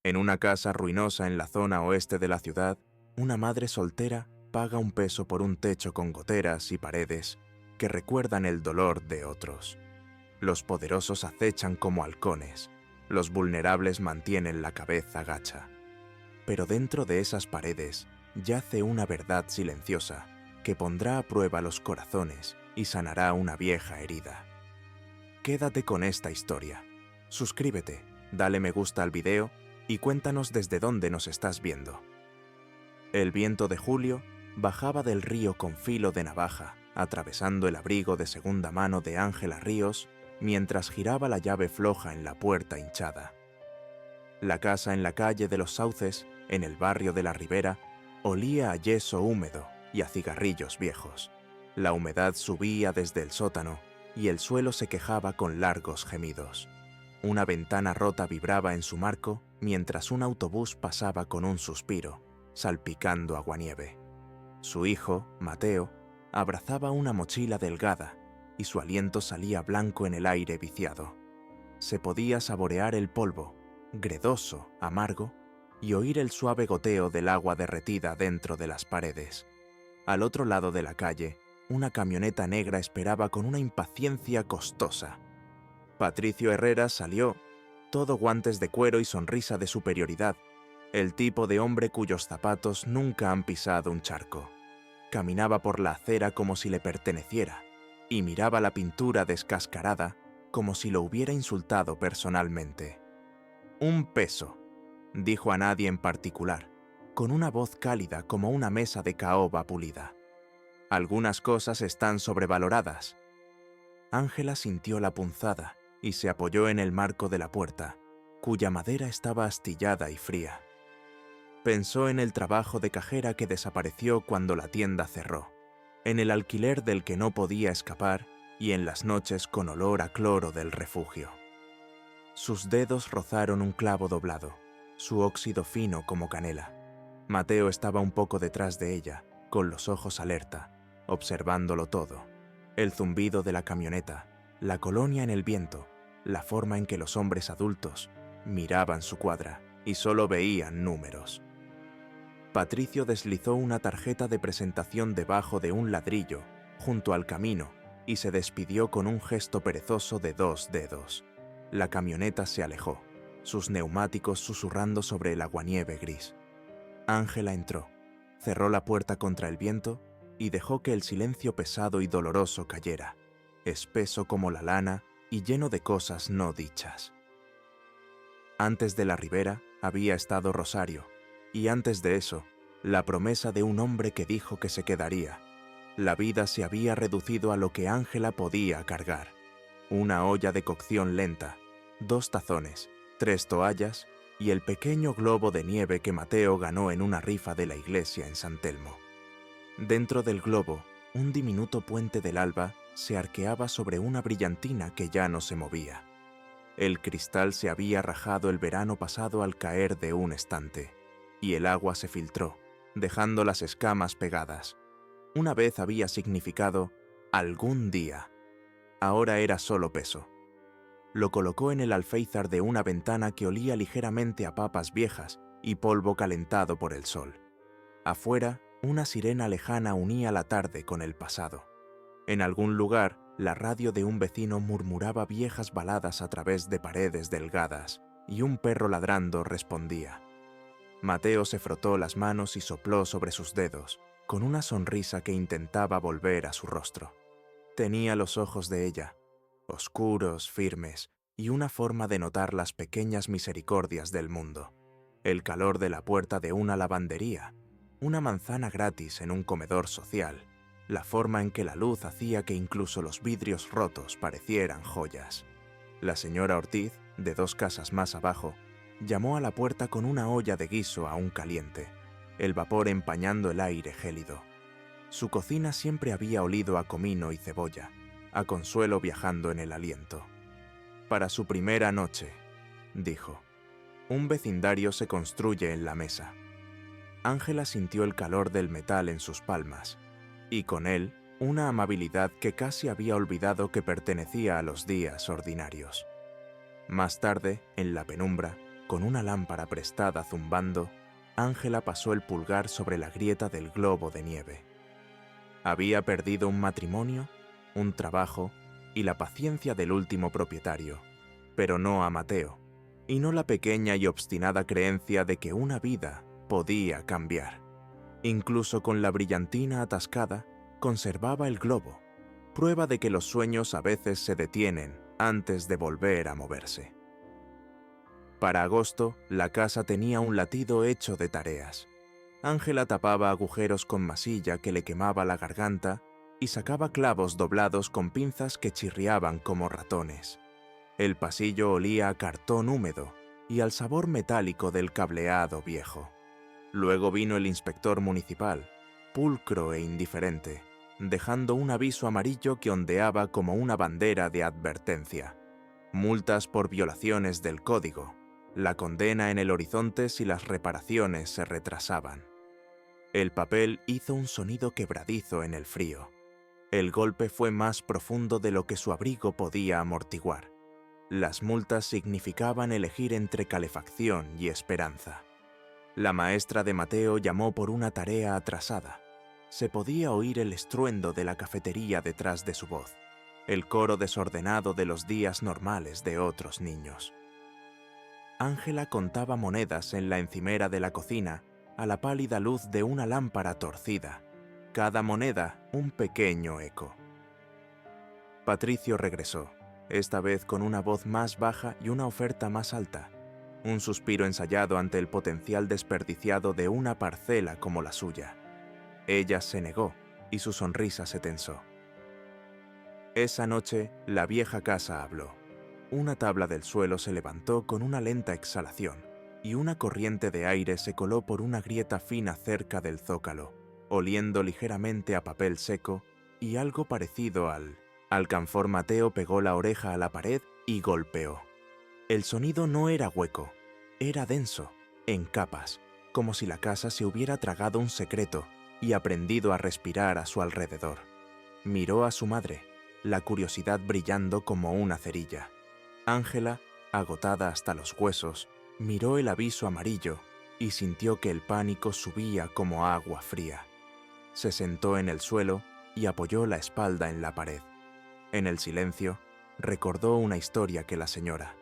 En una casa ruinosa en la zona oeste de la ciudad, una madre soltera paga un peso por un techo con goteras y paredes que recuerdan el dolor de otros. Los poderosos acechan como halcones, los vulnerables mantienen la cabeza gacha. Pero dentro de esas paredes yace una verdad silenciosa que pondrá a prueba los corazones y sanará una vieja herida. Quédate con esta historia. Suscríbete, dale me gusta al video y cuéntanos desde dónde nos estás viendo. El viento de julio bajaba del río con filo de navaja, atravesando el abrigo de segunda mano de Ángela Ríos mientras giraba la llave floja en la puerta hinchada. La casa en la calle de los Sauces, en el barrio de la Ribera, olía a yeso húmedo y a cigarrillos viejos. La humedad subía desde el sótano y el suelo se quejaba con largos gemidos. Una ventana rota vibraba en su marco mientras un autobús pasaba con un suspiro, salpicando aguanieve. Su hijo, Mateo, abrazaba una mochila delgada y su aliento salía blanco en el aire viciado. Se podía saborear el polvo, gredoso, amargo, y oír el suave goteo del agua derretida dentro de las paredes. Al otro lado de la calle, una camioneta negra esperaba con una impaciencia costosa. Patricio Herrera salió, todo guantes de cuero y sonrisa de superioridad, el tipo de hombre cuyos zapatos nunca han pisado un charco. Caminaba por la acera como si le perteneciera, y miraba la pintura descascarada como si lo hubiera insultado personalmente. «Un peso», dijo a nadie en particular, con una voz cálida como una mesa de caoba pulida. «Algunas cosas están sobrevaloradas». Ángela sintió la punzada y se apoyó en el marco de la puerta, cuya madera estaba astillada y fría. Pensó en el trabajo de cajera que desapareció cuando la tienda cerró, en el alquiler del que no podía escapar y en las noches con olor a cloro del refugio. Sus dedos rozaron un clavo doblado, su óxido fino como canela. Mateo estaba un poco detrás de ella, con los ojos alerta, observándolo todo. El zumbido de la camioneta, la colonia en el viento, la forma en que los hombres adultos miraban su cuadra y solo veían números. Patricio deslizó una tarjeta de presentación debajo de un ladrillo, junto al camino, y se despidió con un gesto perezoso de 2 dedos. La camioneta se alejó, sus neumáticos susurrando sobre el aguanieve gris. Ángela entró, cerró la puerta contra el viento y dejó que el silencio pesado y doloroso cayera, espeso como la lana y lleno de cosas no dichas. Antes de la Ribera había estado Rosario, y antes de eso, la promesa de un hombre que dijo que se quedaría. La vida se había reducido a lo que Ángela podía cargar. Una olla de cocción lenta, 2 tazones, 3 toallas y el pequeño globo de nieve que Mateo ganó en una rifa de la iglesia en San Telmo. Dentro del globo, un diminuto puente del alba se arqueaba sobre una brillantina que ya no se movía. El cristal se había rajado el verano pasado al caer de un estante, y el agua se filtró, dejando las escamas pegadas. Una vez había significado algún día. Ahora era solo peso. Lo colocó en el alféizar de una ventana que olía ligeramente a papas viejas y polvo calentado por el sol. Afuera, una sirena lejana unía la tarde con el pasado. En algún lugar, la radio de un vecino murmuraba viejas baladas a través de paredes delgadas, y un perro ladrando respondía. Mateo se frotó las manos y sopló sobre sus dedos, con una sonrisa que intentaba volver a su rostro. Tenía los ojos de ella, oscuros, firmes, y una forma de notar las pequeñas misericordias del mundo. El calor de la puerta de una lavandería, una manzana gratis en un comedor social, la forma en que la luz hacía que incluso los vidrios rotos parecieran joyas. La señora Ortiz, de 2 casas más abajo, llamó a la puerta con una olla de guiso aún caliente, el vapor empañando el aire gélido. Su cocina siempre había olido a comino y cebolla, a Consuelo viajando en el aliento. «Para su primera noche», dijo. «Un vecindario se construye en la mesa». Ángela sintió el calor del metal en sus palmas, y con él una amabilidad que casi había olvidado que pertenecía a los días ordinarios. Más tarde, en la penumbra, Con una lámpara prestada zumbando, Ángela pasó el pulgar sobre la grieta del globo de nieve. Había perdido un matrimonio, un trabajo y la paciencia del último propietario, pero no a Mateo, y no la pequeña y obstinada creencia de que una vida podía cambiar. Incluso con la brillantina atascada, conservaba el globo, prueba de que los sueños a veces se detienen antes de volver a moverse. Para agosto, la casa tenía un latido hecho de tareas. Ángela tapaba agujeros con masilla que le quemaba la garganta y sacaba clavos doblados con pinzas que chirriaban como ratones. El pasillo olía a cartón húmedo y al sabor metálico del cableado viejo. Luego vino el inspector municipal, pulcro e indiferente, dejando un aviso amarillo que ondeaba como una bandera de advertencia. Multas por violaciones del código, la condena en el horizonte si las reparaciones se retrasaban. El papel hizo un sonido quebradizo en el frío. El golpe fue más profundo de lo que su abrigo podía amortiguar. Las multas significaban elegir entre calefacción y esperanza. La maestra de Mateo llamó por una tarea atrasada. Se podía oír el estruendo de la cafetería detrás de su voz, el coro desordenado de los días normales de otros niños. Ángela contaba monedas en la encimera de la cocina a la pálida luz de una lámpara torcida, cada moneda un pequeño eco. Patricio regresó, esta vez con una voz más baja y una oferta más alta, un suspiro ensayado ante el potencial desperdiciado de una parcela como la suya. Ella se negó y su sonrisa se tensó. Esa noche, la vieja casa habló. Una tabla del suelo se levantó con una lenta exhalación y una corriente de aire se coló por una grieta fina cerca del zócalo, oliendo ligeramente a papel seco y algo parecido al alcanfor. Mateo pegó la oreja a la pared y golpeó. El sonido no era hueco, era denso, en capas, como si la casa se hubiera tragado un secreto y aprendido a respirar a su alrededor. Miró a su madre, la curiosidad brillando como una cerilla. Ángela, agotada hasta los huesos, miró el aviso amarillo y sintió que el pánico subía como agua fría. Se sentó en el suelo y apoyó la espalda en la pared. En el silencio, recordó una historia que la señora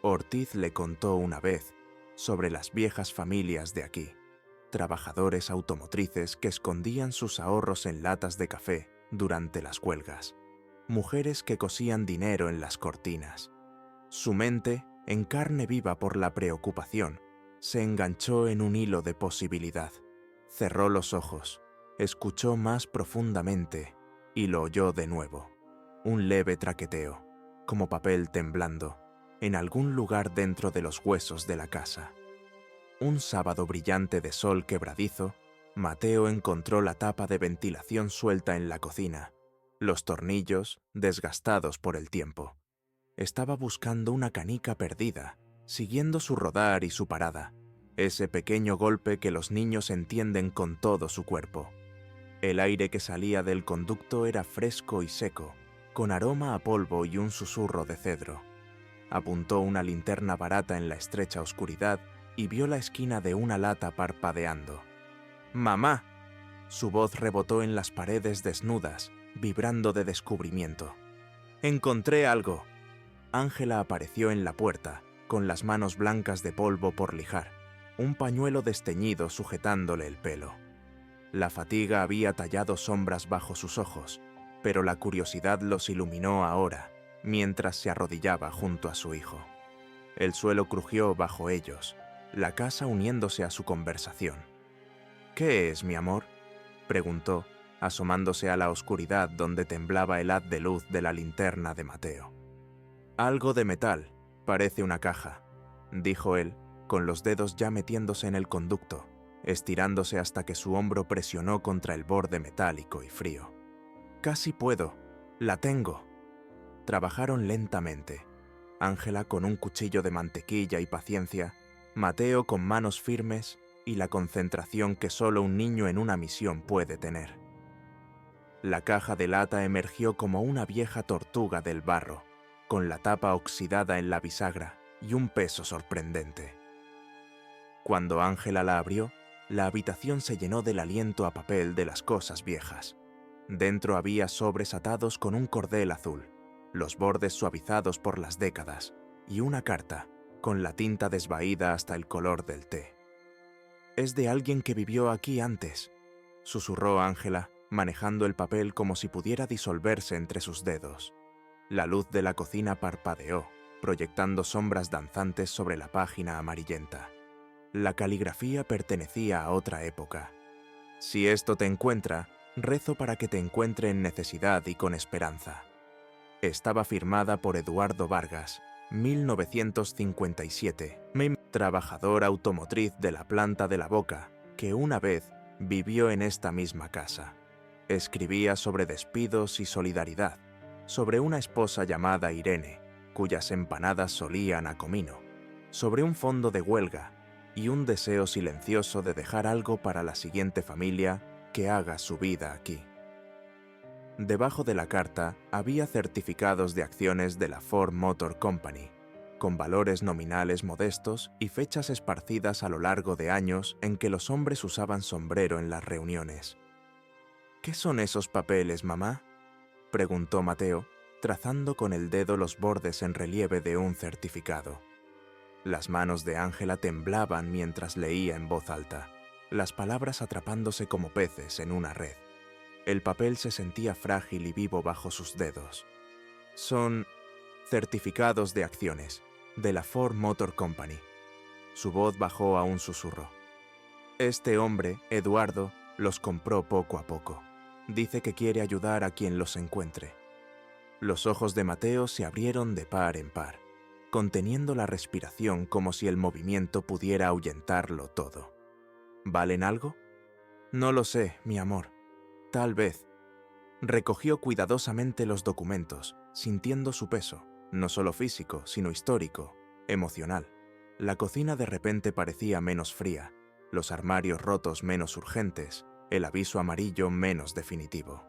Ortiz le contó una vez sobre las viejas familias de aquí, trabajadores automotrices que escondían sus ahorros en latas de café durante las huelgas, mujeres que cosían dinero en las cortinas. Su mente, en carne viva por la preocupación, se enganchó en un hilo de posibilidad. Cerró los ojos, escuchó más profundamente y lo oyó de nuevo. Un leve traqueteo, como papel temblando, en algún lugar dentro de los huesos de la casa. Un sábado brillante de sol quebradizo, Mateo encontró la tapa de ventilación suelta en la cocina, los tornillos desgastados por el tiempo. Estaba buscando una canica perdida, siguiendo su rodar y su parada, ese pequeño golpe que los niños entienden con todo su cuerpo. El aire que salía del conducto era fresco y seco, con aroma a polvo y un susurro de cedro. Apuntó una linterna barata en la estrecha oscuridad y vio la esquina de una lata parpadeando. ¡Mamá! Su voz rebotó en las paredes desnudas, vibrando de descubrimiento. ¡Encontré algo! Ángela apareció en la puerta, con las manos blancas de polvo por lijar, un pañuelo desteñido sujetándole el pelo. La fatiga había tallado sombras bajo sus ojos, pero la curiosidad los iluminó ahora, mientras se arrodillaba junto a su hijo. El suelo crujió bajo ellos, la casa uniéndose a su conversación. «¿Qué es, mi amor?», preguntó, asomándose a la oscuridad donde temblaba el haz de luz de la linterna de Mateo. «Algo de metal, parece una caja», dijo él, con los dedos ya metiéndose en el conducto, estirándose hasta que su hombro presionó contra el borde metálico y frío. «Casi puedo, la tengo». Trabajaron lentamente, Ángela con un cuchillo de mantequilla y paciencia, Mateo con manos firmes y la concentración que solo un niño en una misión puede tener. La caja de lata emergió como una vieja tortuga del barro, con la tapa oxidada en la bisagra y un peso sorprendente. Cuando Ángela la abrió, la habitación se llenó del aliento a papel de las cosas viejas. Dentro había sobres atados con un cordel azul, los bordes suavizados por las décadas, y una carta, con la tinta desvaída hasta el color del té. «Es de alguien que vivió aquí antes», susurró Ángela, manejando el papel como si pudiera disolverse entre sus dedos. La luz de la cocina parpadeó, proyectando sombras danzantes sobre la página amarillenta. La caligrafía pertenecía a otra época. «Si esto te encuentra, rezo para que te encuentre en necesidad y con esperanza». Estaba firmada por Eduardo Vargas, 1957, trabajador automotriz de la planta de La Boca, que una vez vivió en esta misma casa. Escribía sobre despidos y solidaridad, sobre una esposa llamada Irene, cuyas empanadas solían a comino, sobre un fondo de huelga y un deseo silencioso de dejar algo para la siguiente familia que haga su vida aquí. Debajo de la carta había certificados de acciones de la Ford Motor Company, con valores nominales modestos y fechas esparcidas a lo largo de años en que los hombres usaban sombrero en las reuniones. «¿Qué son esos papeles, mamá?», preguntó Mateo, trazando con el dedo los bordes en relieve de un certificado. Las manos de Ángela temblaban mientras leía en voz alta, las palabras atrapándose como peces en una red. El papel se sentía frágil y vivo bajo sus dedos. «Son certificados de acciones de la Ford Motor Company». Su voz bajó a un susurro. «Este hombre, Eduardo, los compró poco a poco. Dice que quiere ayudar a quien los encuentre». Los ojos de Mateo se abrieron de par en par, conteniendo la respiración como si el movimiento pudiera ahuyentarlo todo. «¿Valen algo?» «No lo sé, mi amor. Tal vez». Recogió cuidadosamente los documentos, sintiendo su peso, no solo físico, sino histórico, emocional. La cocina de repente parecía menos fría, los armarios rotos menos urgentes, el aviso amarillo menos definitivo.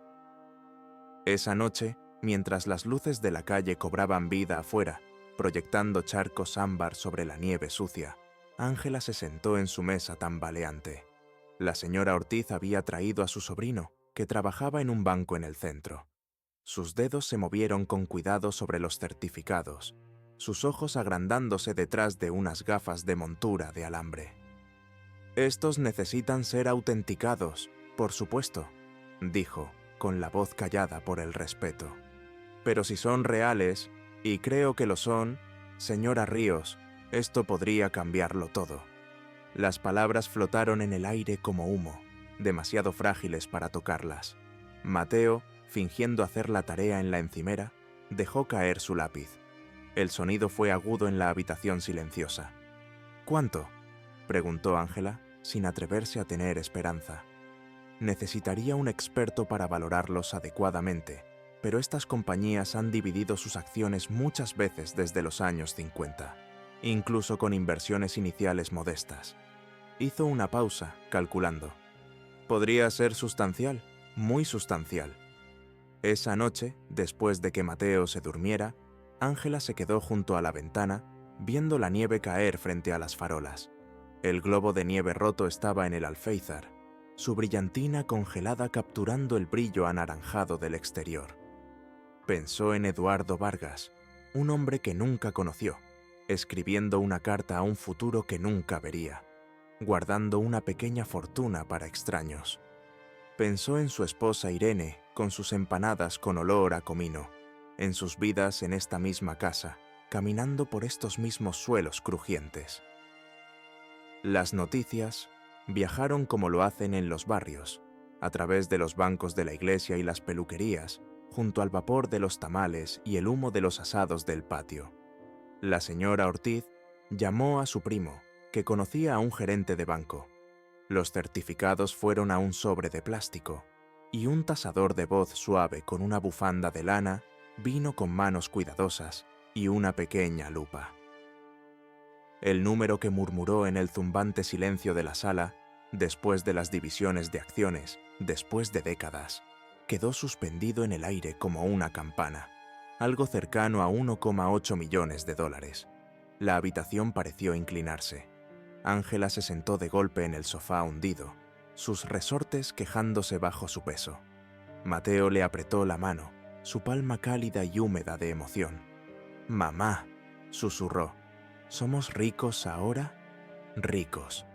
Esa noche, mientras las luces de la calle cobraban vida afuera, proyectando charcos ámbar sobre la nieve sucia, Ángela se sentó en su mesa tambaleante. La señora Ortiz había traído a su sobrino, que trabajaba en un banco en el centro. Sus dedos se movieron con cuidado sobre los certificados, sus ojos agrandándose detrás de unas gafas de montura de alambre. «Estos necesitan ser autenticados, por supuesto», dijo, con la voz callada por el respeto. «Pero si son reales, y creo que lo son, señora Ríos, esto podría cambiarlo todo». Las palabras flotaron en el aire como humo, demasiado frágiles para tocarlas. Mateo, fingiendo hacer la tarea en la encimera, dejó caer su lápiz. El sonido fue agudo en la habitación silenciosa. «¿Cuánto?», preguntó Ángela, sin atreverse a tener esperanza. Necesitaría un experto para valorarlos adecuadamente, pero estas compañías han dividido sus acciones muchas veces desde los años 50, incluso con inversiones iniciales modestas. Hizo una pausa, calculando. «Podría ser sustancial, muy sustancial». Esa noche, después de que Mateo se durmiera, Ángela se quedó junto a la ventana, viendo la nieve caer frente a las farolas. El globo de nieve roto estaba en el alféizar, su brillantina congelada capturando el brillo anaranjado del exterior. Pensó en Eduardo Vargas, un hombre que nunca conoció, escribiendo una carta a un futuro que nunca vería, guardando una pequeña fortuna para extraños. Pensó en su esposa Irene, con sus empanadas con olor a comino, en sus vidas en esta misma casa, caminando por estos mismos suelos crujientes. Las noticias viajaron como lo hacen en los barrios, a través de los bancos de la iglesia y las peluquerías, junto al vapor de los tamales y el humo de los asados del patio. La señora Ortiz llamó a su primo, que conocía a un gerente de banco. Los certificados fueron a un sobre de plástico, y un tasador de voz suave con una bufanda de lana vino con manos cuidadosas y una pequeña lupa. El número que murmuró en el zumbante silencio de la sala, después de las divisiones de acciones, después de décadas, quedó suspendido en el aire como una campana, algo cercano a $1,8 millones. La habitación pareció inclinarse. Ángela se sentó de golpe en el sofá hundido, sus resortes quejándose bajo su peso. Mateo le apretó la mano, su palma cálida y húmeda de emoción. «Mamá», susurró, «¿somos ricos ahora?» Ricos.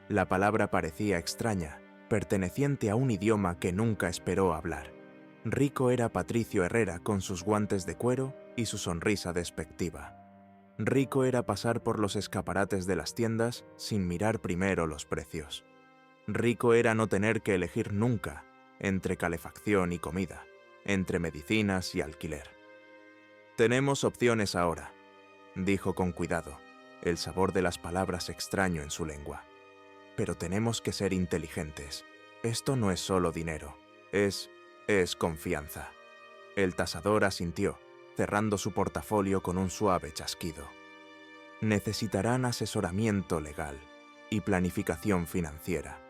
La palabra parecía extraña, perteneciente a un idioma que nunca esperó hablar. Rico era Patricio Herrera con sus guantes de cuero y su sonrisa despectiva. Rico era pasar por los escaparates de las tiendas sin mirar primero los precios. Rico era no tener que elegir nunca entre calefacción y comida, entre medicinas y alquiler. «Tenemos opciones ahora», dijo con cuidado, el sabor de las palabras extraño en su lengua. «Pero tenemos que ser inteligentes. Esto no es solo dinero, es confianza». El tasador asintió, cerrando su portafolio con un suave chasquido. «Necesitarán asesoramiento legal y planificación financiera.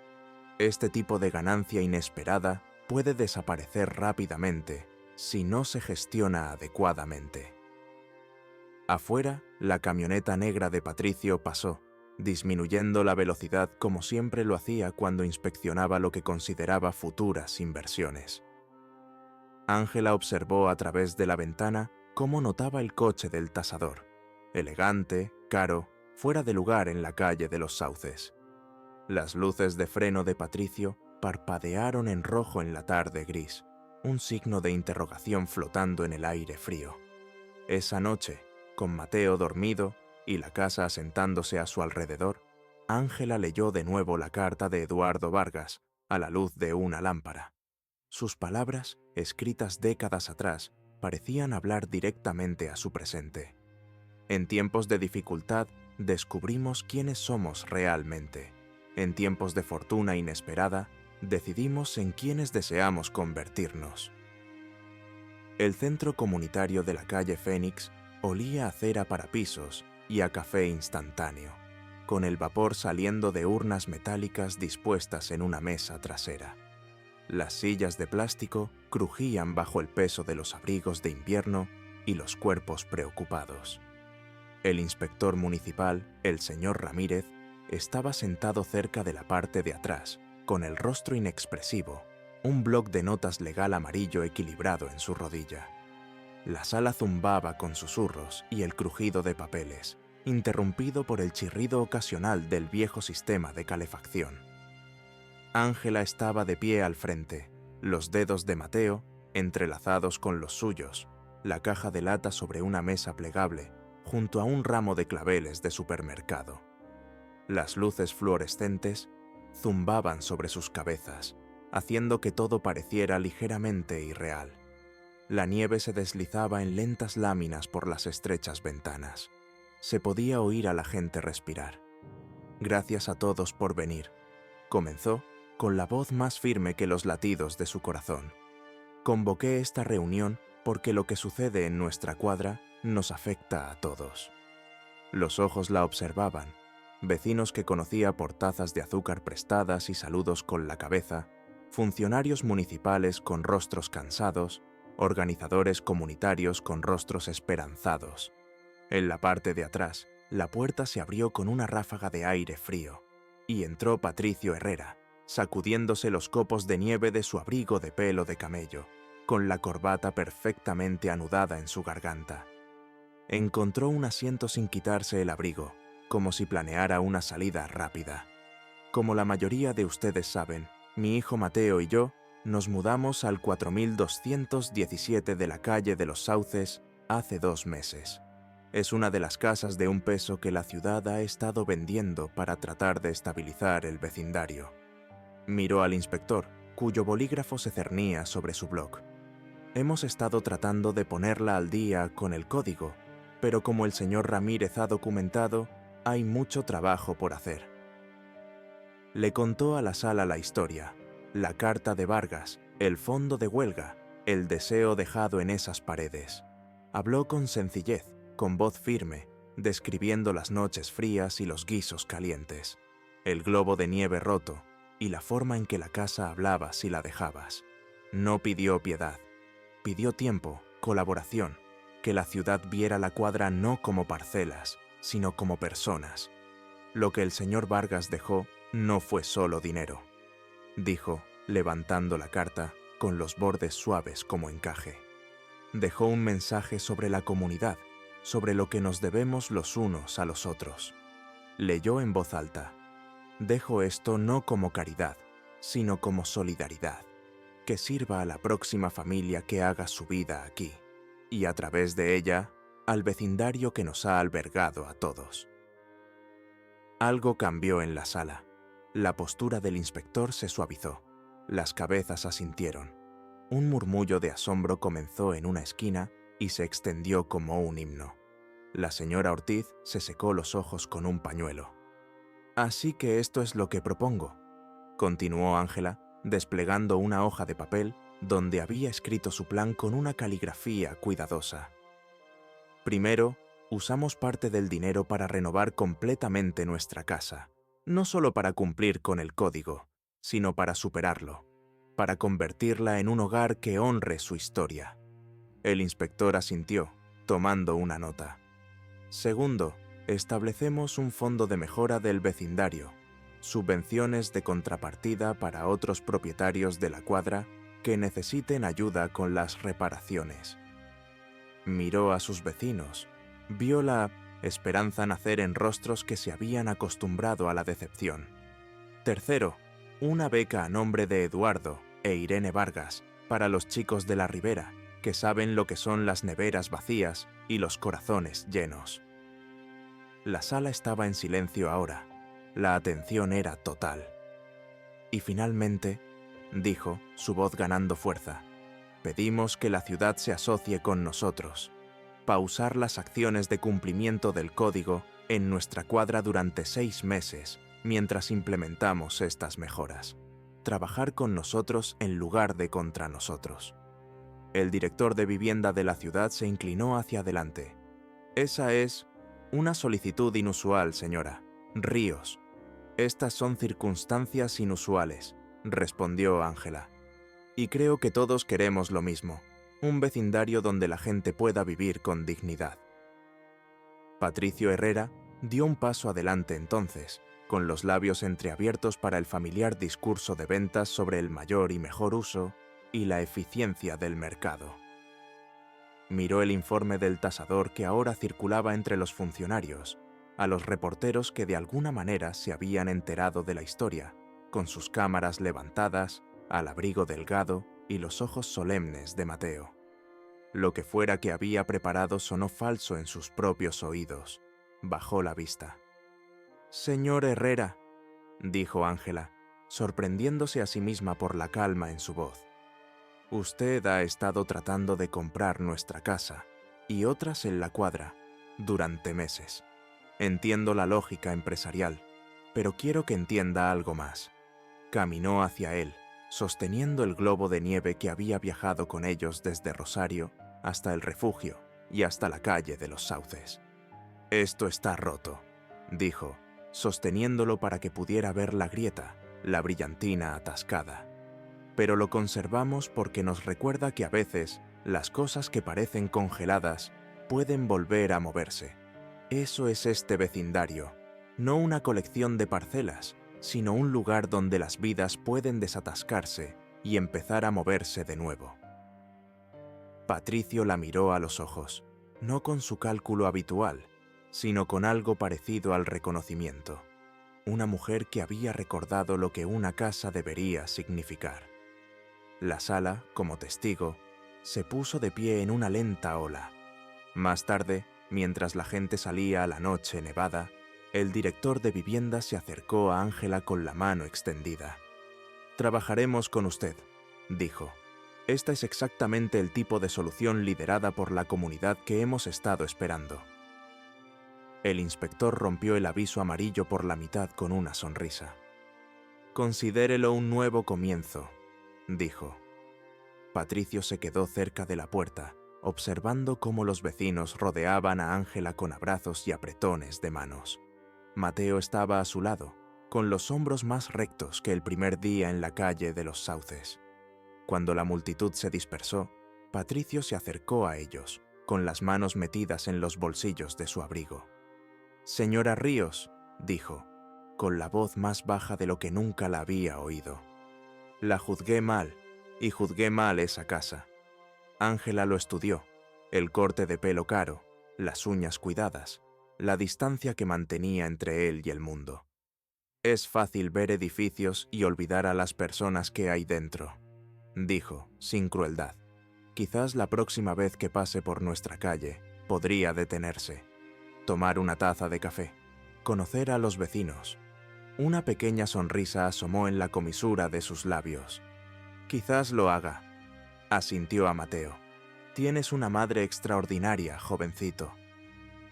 Este tipo de ganancia inesperada puede desaparecer rápidamente si no se gestiona adecuadamente». Afuera, la camioneta negra de Patricio pasó, disminuyendo la velocidad como siempre lo hacía cuando inspeccionaba lo que consideraba futuras inversiones. Ángela observó a través de la ventana cómo notaba el coche del tasador, elegante, caro, fuera de lugar en la calle de los Sauces. Las luces de freno de Patricio parpadearon en rojo en la tarde gris, un signo de interrogación flotando en el aire frío. Esa noche, con Mateo dormido y la casa asentándose a su alrededor, Ángela leyó de nuevo la carta de Eduardo Vargas a la luz de una lámpara. Sus palabras, escritas décadas atrás, parecían hablar directamente a su presente. En tiempos de dificultad, descubrimos quiénes somos realmente. En tiempos de fortuna inesperada, decidimos en quiénes deseamos convertirnos. El centro comunitario de la calle Fénix olía a cera para pisos y a café instantáneo, con el vapor saliendo de urnas metálicas dispuestas en una mesa trasera. Las sillas de plástico crujían bajo el peso de los abrigos de invierno y los cuerpos preocupados. El inspector municipal, el señor Ramírez, estaba sentado cerca de la parte de atrás, con el rostro inexpresivo, un bloc de notas legal amarillo equilibrado en su rodilla. La sala zumbaba con susurros y el crujido de papeles, interrumpido por el chirrido ocasional del viejo sistema de calefacción. Ángela estaba de pie al frente, los dedos de Mateo entrelazados con los suyos, la caja de lata sobre una mesa plegable, junto a un ramo de claveles de supermercado. Las luces fluorescentes zumbaban sobre sus cabezas, haciendo que todo pareciera ligeramente irreal. La nieve se deslizaba en lentas láminas por las estrechas ventanas. Se podía oír a la gente respirar. «Gracias a todos por venir», comenzó con la voz más firme que los latidos de su corazón. «Convoqué esta reunión porque lo que sucede en nuestra cuadra nos afecta a todos». Los ojos la observaban, vecinos que conocía por tazas de azúcar prestadas y saludos con la cabeza, funcionarios municipales con rostros cansados, organizadores comunitarios con rostros esperanzados. En la parte de atrás, la puerta se abrió con una ráfaga de aire frío, y entró Patricio Herrera, sacudiéndose los copos de nieve de su abrigo de pelo de camello, con la corbata perfectamente anudada en su garganta. Encontró un asiento sin quitarse el abrigo, como si planeara una salida rápida. Como la mayoría de ustedes saben, mi hijo Mateo y yo nos mudamos al 4217 de la calle de los Sauces hace 2 meses. Es una de las casas de un peso que la ciudad ha estado vendiendo para tratar de estabilizar el vecindario. Miró al inspector, cuyo bolígrafo se cernía sobre su bloc. Hemos estado tratando de ponerla al día con el código, pero como el señor Ramírez ha documentado, hay mucho trabajo por hacer. Le contó a la sala la historia, la carta de Vargas, el fondo de huelga, el deseo dejado en esas paredes. Habló con sencillez, con voz firme, describiendo las noches frías y los guisos calientes, el globo de nieve roto y la forma en que la casa hablaba si la dejabas. No pidió piedad, pidió tiempo, colaboración, que la ciudad viera la cuadra no como parcelas, sino como personas. Lo que el señor Vargas dejó no fue solo dinero, dijo, levantando la carta con los bordes suaves como encaje. Dejó un mensaje sobre la comunidad, sobre lo que nos debemos los unos a los otros. Leyó en voz alta: dejo esto no como caridad, sino como solidaridad, que sirva a la próxima familia que haga su vida aquí, y a través de ella, al vecindario que nos ha albergado a todos. Algo cambió en la sala. La postura del inspector se suavizó. Las cabezas asintieron. Un murmullo de asombro comenzó en una esquina y se extendió como un himno. La señora Ortiz se secó los ojos con un pañuelo. «Así que esto es lo que propongo», continuó Ángela, desplegando una hoja de papel donde había escrito su plan con una caligrafía cuidadosa. «Primero, usamos parte del dinero para renovar completamente nuestra casa, no solo para cumplir con el código, sino para superarlo, para convertirla en un hogar que honre su historia». El inspector asintió, tomando una nota. «Segundo, establecemos un fondo de mejora del vecindario, subvenciones de contrapartida para otros propietarios de la cuadra que necesiten ayuda con las reparaciones». Miró a sus vecinos, vio la esperanza nacer en rostros que se habían acostumbrado a la decepción. Tercero, una beca a nombre de Eduardo e Irene Vargas para los chicos de la Ribera, que saben lo que son las neveras vacías y los corazones llenos. La sala estaba en silencio ahora. La atención era total. Y finalmente, dijo, su voz ganando fuerza, pedimos que la ciudad se asocie con nosotros. Pausar las acciones de cumplimiento del código en nuestra cuadra durante 6 meses mientras implementamos estas mejoras. Trabajar con nosotros en lugar de contra nosotros. El director de vivienda de la ciudad se inclinó hacia adelante. Esa es una solicitud inusual, señora. Ríos. Estas son circunstancias inusuales, respondió Ángela. Y creo que todos queremos lo mismo, un vecindario donde la gente pueda vivir con dignidad. Patricio Herrera dio un paso adelante entonces, con los labios entreabiertos para el familiar discurso de ventas sobre el mayor y mejor uso y la eficiencia del mercado. Miró el informe del tasador que ahora circulaba entre los funcionarios, a los reporteros que de alguna manera se habían enterado de la historia, con sus cámaras levantadas, al abrigo delgado y los ojos solemnes de Mateo. Lo que fuera que había preparado sonó falso en sus propios oídos. Bajó la vista. «Señor Herrera», dijo Ángela, sorprendiéndose a sí misma por la calma en su voz. «Usted ha estado tratando de comprar nuestra casa y otras en la cuadra durante meses. Entiendo la lógica empresarial, pero quiero que entienda algo más». Caminó hacia él, sosteniendo el globo de nieve que había viajado con ellos desde Rosario hasta el refugio y hasta la calle de los Sauces. «Esto está roto», dijo, sosteniéndolo para que pudiera ver la grieta, la brillantina atascada. «Pero lo conservamos porque nos recuerda que a veces las cosas que parecen congeladas pueden volver a moverse. Eso es este vecindario, no una colección de parcelas, sino un lugar donde las vidas pueden desatascarse y empezar a moverse de nuevo». Patricio la miró a los ojos, no con su cálculo habitual, sino con algo parecido al reconocimiento. Una mujer que había recordado lo que una casa debería significar. La sala, como testigo, se puso de pie en una lenta ola. Más tarde, mientras la gente salía a la noche nevada, el director de vivienda se acercó a Ángela con la mano extendida. «Trabajaremos con usted», dijo. «Esta es exactamente el tipo de solución liderada por la comunidad que hemos estado esperando». El inspector rompió el aviso amarillo por la mitad con una sonrisa. «Considérelo un nuevo comienzo», dijo. Patricio se quedó cerca de la puerta, observando cómo los vecinos rodeaban a Ángela con abrazos y apretones de manos. Mateo estaba a su lado, con los hombros más rectos que el primer día en la calle de los Sauces. Cuando la multitud se dispersó, Patricio se acercó a ellos, con las manos metidas en los bolsillos de su abrigo. Señora Ríos, dijo, con la voz más baja de lo que nunca la había oído. La juzgué mal, y juzgué mal esa casa. Ángela lo estudió, el corte de pelo caro, las uñas cuidadas, la distancia que mantenía entre él y el mundo. Es fácil ver edificios y olvidar a las personas que hay dentro, dijo, sin crueldad. Quizás la próxima vez que pase por nuestra calle, podría detenerse, tomar una taza de café, conocer a los vecinos. Una pequeña sonrisa asomó en la comisura de sus labios. Quizás lo haga, asintió a Mateo. Tienes una madre extraordinaria, jovencito.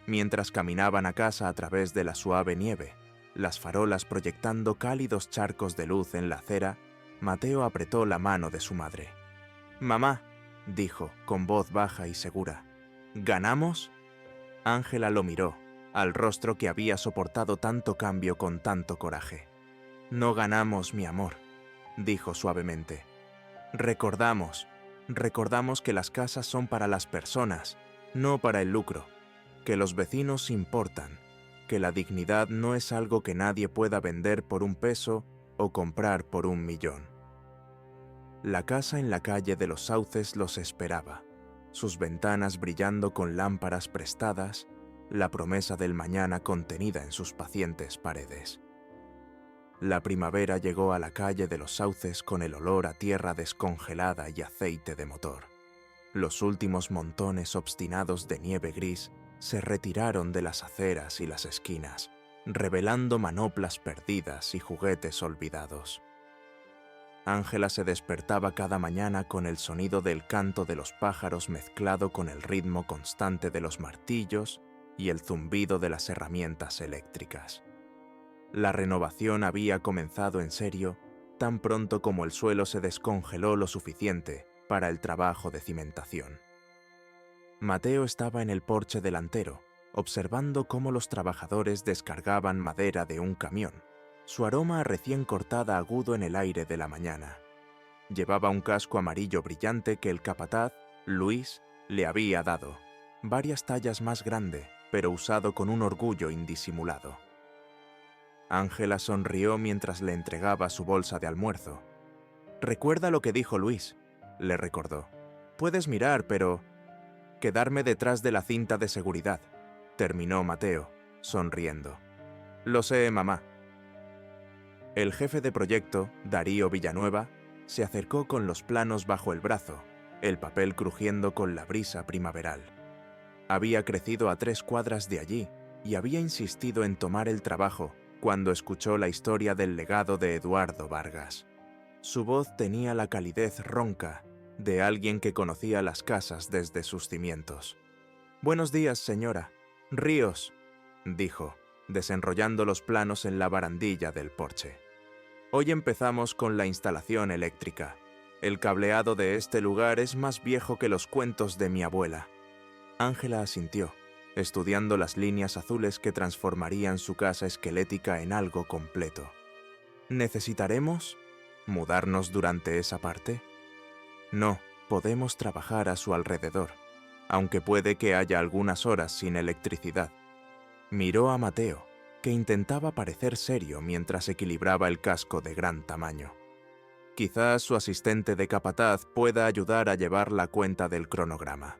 Mientras caminaban a casa a través de la suave nieve, las farolas proyectando cálidos charcos de luz en la acera, Mateo apretó la mano de su madre. «Mamá», dijo, con voz baja y segura, «¿ganamos?» Ángela lo miró, al rostro que había soportado tanto cambio con tanto coraje. «No ganamos, mi amor», dijo suavemente. Recordamos que las casas son para las personas, no para el lucro, que los vecinos importan, que la dignidad no es algo que nadie pueda vender por $1 o comprar por $1.000.000. La casa en la calle de los Sauces los esperaba, sus ventanas brillando con lámparas prestadas, la promesa del mañana contenida en sus pacientes paredes. La primavera llegó a la calle de los Sauces con el olor a tierra descongelada y aceite de motor. Los últimos montones obstinados de nieve gris se retiraron de las aceras y las esquinas, revelando manoplas perdidas y juguetes olvidados. Ángela se despertaba cada mañana con el sonido del canto de los pájaros mezclado con el ritmo constante de los martillos y el zumbido de las herramientas eléctricas. La renovación había comenzado en serio tan pronto como el suelo se descongeló lo suficiente para el trabajo de cimentación. Mateo estaba en el porche delantero, observando cómo los trabajadores descargaban madera de un camión, su aroma a recién cortada agudo en el aire de la mañana. Llevaba un casco amarillo brillante que el capataz, Luis, le había dado, varias tallas más grande, pero usado con un orgullo indisimulado. Ángela sonrió mientras le entregaba su bolsa de almuerzo. «Recuerda lo que dijo Luis», le recordó. «Puedes mirar, pero...» «Quedarme detrás de la cinta de seguridad», terminó Mateo, sonriendo. «Lo sé, mamá». El jefe de proyecto, Darío Villanueva, se acercó con los planos bajo el brazo, el papel crujiendo con la brisa primaveral. Había crecido a 3 cuadras de allí y había insistido en tomar el trabajo cuando escuchó la historia del legado de Eduardo Vargas. Su voz tenía la calidez ronca de alguien que conocía las casas desde sus cimientos. «Buenos días, señora. Ríos», dijo, desenrollando los planos en la barandilla del porche. «Hoy empezamos con la instalación eléctrica. El cableado de este lugar es más viejo que los cuentos de mi abuela». Ángela asintió, estudiando las líneas azules que transformarían su casa esquelética en algo completo. «¿Necesitaremos mudarnos durante esa parte?» «No, podemos trabajar a su alrededor, aunque puede que haya algunas horas sin electricidad». Miró a Mateo, que intentaba parecer serio mientras equilibraba el casco de gran tamaño. Quizás su asistente de capataz pueda ayudar a llevar la cuenta del cronograma.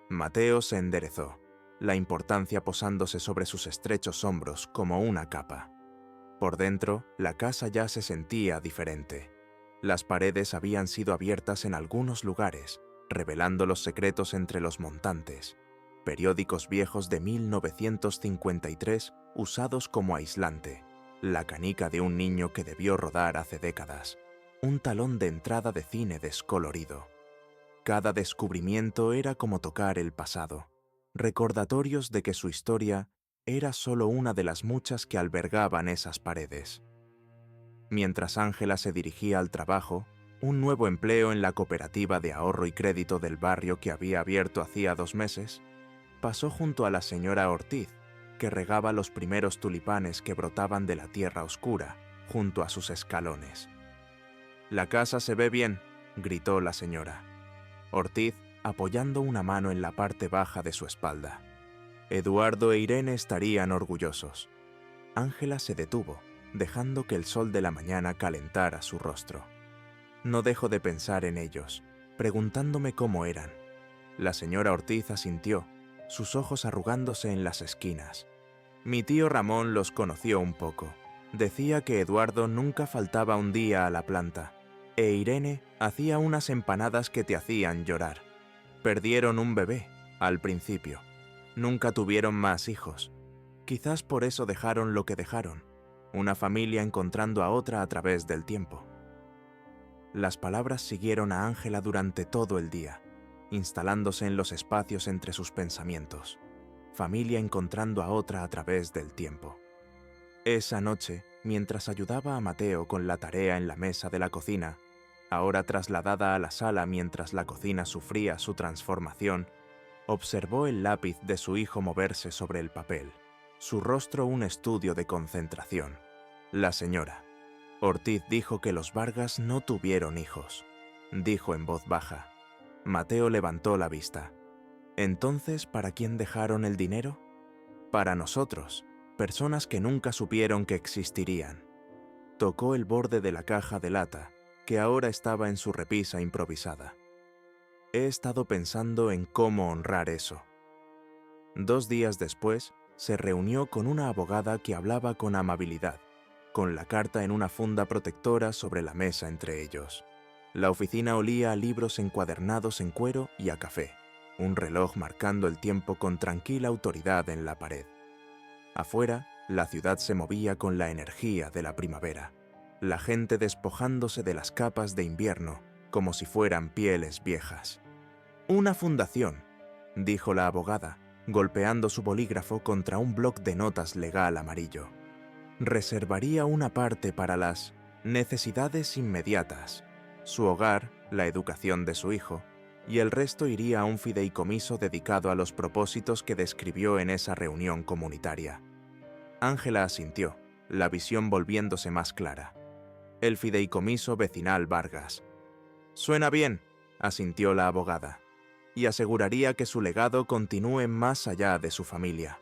Mateo se enderezó, la importancia posándose sobre sus estrechos hombros como una capa. Por dentro, la casa ya se sentía diferente. Las paredes habían sido abiertas en algunos lugares, revelando los secretos entre los montantes. Periódicos viejos de 1953 usados como aislante, la canica de un niño que debió rodar hace décadas, un talón de entrada de cine descolorido. Cada descubrimiento era como tocar el pasado, recordatorios de que su historia era solo una de las muchas que albergaban esas paredes. Mientras Ángela se dirigía al trabajo, un nuevo empleo en la cooperativa de ahorro y crédito del barrio que había abierto hacía 2 meses, pasó junto a la señora Ortiz, que regaba los primeros tulipanes que brotaban de la tierra oscura, junto a sus escalones. «La casa se ve bien», gritó la señora. Ortiz, apoyando una mano en la parte baja de su espalda. Eduardo e Irene estarían orgullosos. Ángela se detuvo, dejando que el sol de la mañana calentara su rostro. No dejo de pensar en ellos, preguntándome cómo eran. La señora Ortiz asintió, sus ojos arrugándose en las esquinas. Mi tío Ramón los conoció un poco. Decía que Eduardo nunca faltaba un día a la planta, e Irene hacía unas empanadas que te hacían llorar. Perdieron un bebé, al principio. Nunca tuvieron más hijos. Quizás por eso dejaron lo que dejaron, una familia encontrando a otra a través del tiempo. Las palabras siguieron a Ángela durante todo el día, instalándose en los espacios entre sus pensamientos. Familia encontrando a otra a través del tiempo. Esa noche, mientras ayudaba a Mateo con la tarea en la mesa de la cocina, ahora trasladada a la sala mientras la cocina sufría su transformación, observó el lápiz de su hijo moverse sobre el papel, su rostro un estudio de concentración. La señora Ortiz dijo que los Vargas no tuvieron hijos, dijo en voz baja. Mateo levantó la vista. ¿Entonces para quién dejaron el dinero? Para nosotros, personas que nunca supieron que existirían. Tocó el borde de la caja de lata, que ahora estaba en su repisa improvisada. He estado pensando en cómo honrar eso. 2 días después, se reunió con una abogada que hablaba con amabilidad, con la carta en una funda protectora sobre la mesa entre ellos. La oficina olía a libros encuadernados en cuero y a café, un reloj marcando el tiempo con tranquila autoridad en la pared. Afuera, la ciudad se movía con la energía de la primavera, la gente despojándose de las capas de invierno como si fueran pieles viejas. «Una fundación», dijo la abogada, golpeando su bolígrafo contra un bloc de notas legal amarillo. Reservaría una parte para las necesidades inmediatas, su hogar, la educación de su hijo, y el resto iría a un fideicomiso dedicado a los propósitos que describió en esa reunión comunitaria. Ángela asintió, la visión volviéndose más clara. El fideicomiso vecinal Vargas. «Suena bien», asintió la abogada, y aseguraría que su legado continúe más allá de su familia.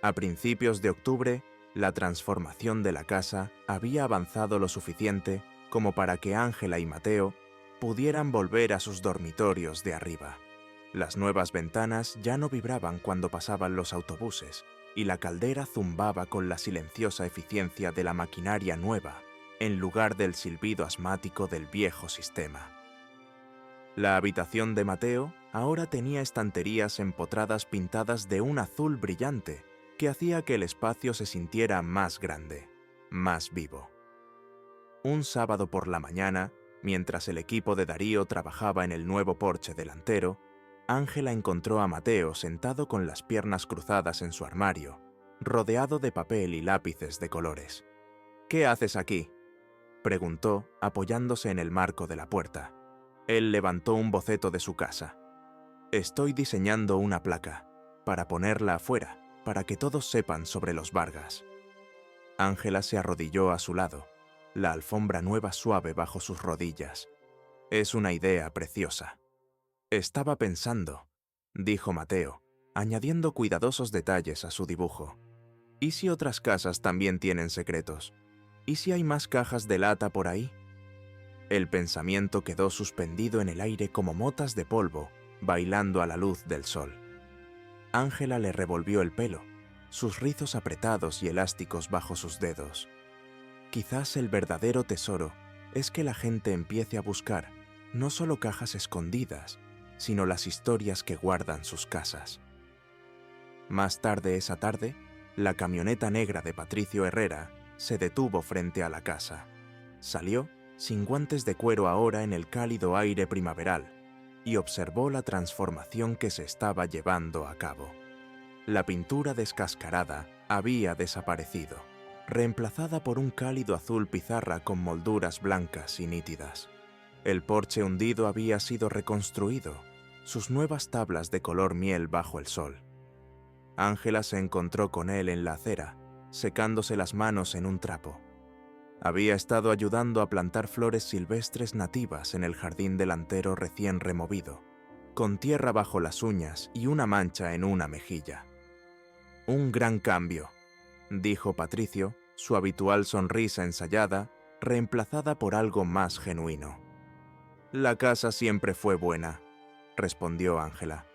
A principios de octubre, la transformación de la casa había avanzado lo suficiente como para que Ángela y Mateo pudieran volver a sus dormitorios de arriba. Las nuevas ventanas ya no vibraban cuando pasaban los autobuses y la caldera zumbaba con la silenciosa eficiencia de la maquinaria nueva, en lugar del silbido asmático del viejo sistema. La habitación de Mateo ahora tenía estanterías empotradas pintadas de un azul brillante que hacía que el espacio se sintiera más grande, más vivo. Un sábado por la mañana, mientras el equipo de Darío trabajaba en el nuevo porche delantero, Ángela encontró a Mateo sentado con las piernas cruzadas en su armario, rodeado de papel y lápices de colores. «¿Qué haces aquí?», preguntó, apoyándose en el marco de la puerta. Él levantó un boceto de su casa. «Estoy diseñando una placa, para ponerla afuera, para que todos sepan sobre los Vargas». Ángela se arrodilló a su lado, la alfombra nueva suave bajo sus rodillas. «Es una idea preciosa». «Estaba pensando», dijo Mateo, añadiendo cuidadosos detalles a su dibujo. «¿Y si otras casas también tienen secretos? ¿Y si hay más cajas de lata por ahí?» El pensamiento quedó suspendido en el aire como motas de polvo, bailando a la luz del sol. Ángela le revolvió el pelo, sus rizos apretados y elásticos bajo sus dedos. Quizás el verdadero tesoro es que la gente empiece a buscar no solo cajas escondidas, sino las historias que guardan sus casas. Más tarde esa tarde, la camioneta negra de Patricio Herrera se detuvo frente a la casa. Salió, sin guantes de cuero ahora en el cálido aire primaveral, y observó la transformación que se estaba llevando a cabo. La pintura descascarada había desaparecido, reemplazada por un cálido azul pizarra con molduras blancas y nítidas. El porche hundido había sido reconstruido, sus nuevas tablas de color miel bajo el sol. Ángela se encontró con él en la acera, secándose las manos en un trapo. Había estado ayudando a plantar flores silvestres nativas en el jardín delantero recién removido, con tierra bajo las uñas y una mancha en una mejilla. «Un gran cambio», dijo Patricio, su habitual sonrisa ensayada, reemplazada por algo más genuino. «La casa siempre fue buena», respondió Ángela.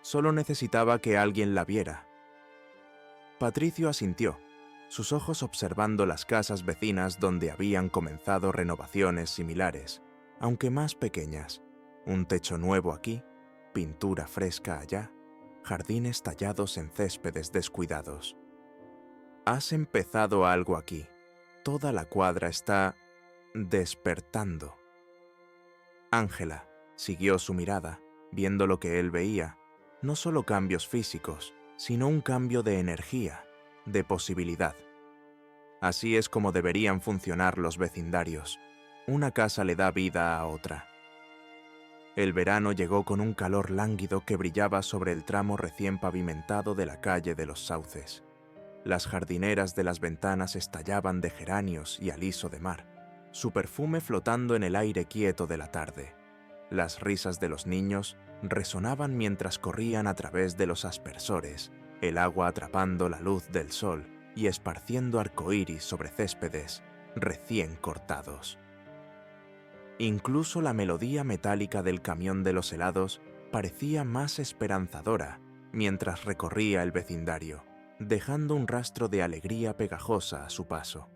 «Solo necesitaba que alguien la viera». Patricio asintió, sus ojos observando las casas vecinas donde habían comenzado renovaciones similares, aunque más pequeñas. Un techo nuevo aquí, pintura fresca allá, jardines tallados en céspedes descuidados. «Has empezado algo aquí. Toda la cuadra está despertando». Ángela siguió su mirada, viendo lo que él veía, no solo cambios físicos, sino un cambio de energía, de posibilidad. Así es como deberían funcionar los vecindarios. Una casa le da vida a otra. El verano llegó con un calor lánguido que brillaba sobre el tramo recién pavimentado de la calle de los Sauces. Las jardineras de las ventanas estallaban de geranios y aliso de mar, su perfume flotando en el aire quieto de la tarde. Las risas de los niños resonaban mientras corrían a través de los aspersores, el agua atrapando la luz del sol y esparciendo arcoíris sobre céspedes recién cortados. Incluso la melodía metálica del camión de los helados parecía más esperanzadora mientras recorría el vecindario, dejando un rastro de alegría pegajosa a su paso.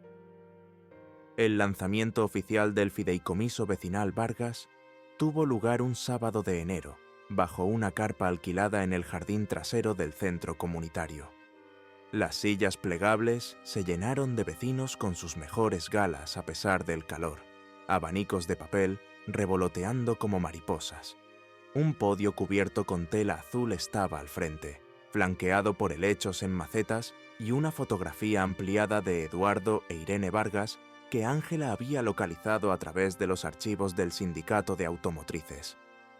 El lanzamiento oficial del Fideicomiso Vecinal Vargas tuvo lugar un sábado de enero, bajo una carpa alquilada en el jardín trasero del centro comunitario. Las sillas plegables se llenaron de vecinos con sus mejores galas a pesar del calor, abanicos de papel revoloteando como mariposas. Un podio cubierto con tela azul estaba al frente, flanqueado por helechos en macetas y una fotografía ampliada de Eduardo e Irene Vargas que Ángela había localizado a través de los archivos del sindicato de automotrices.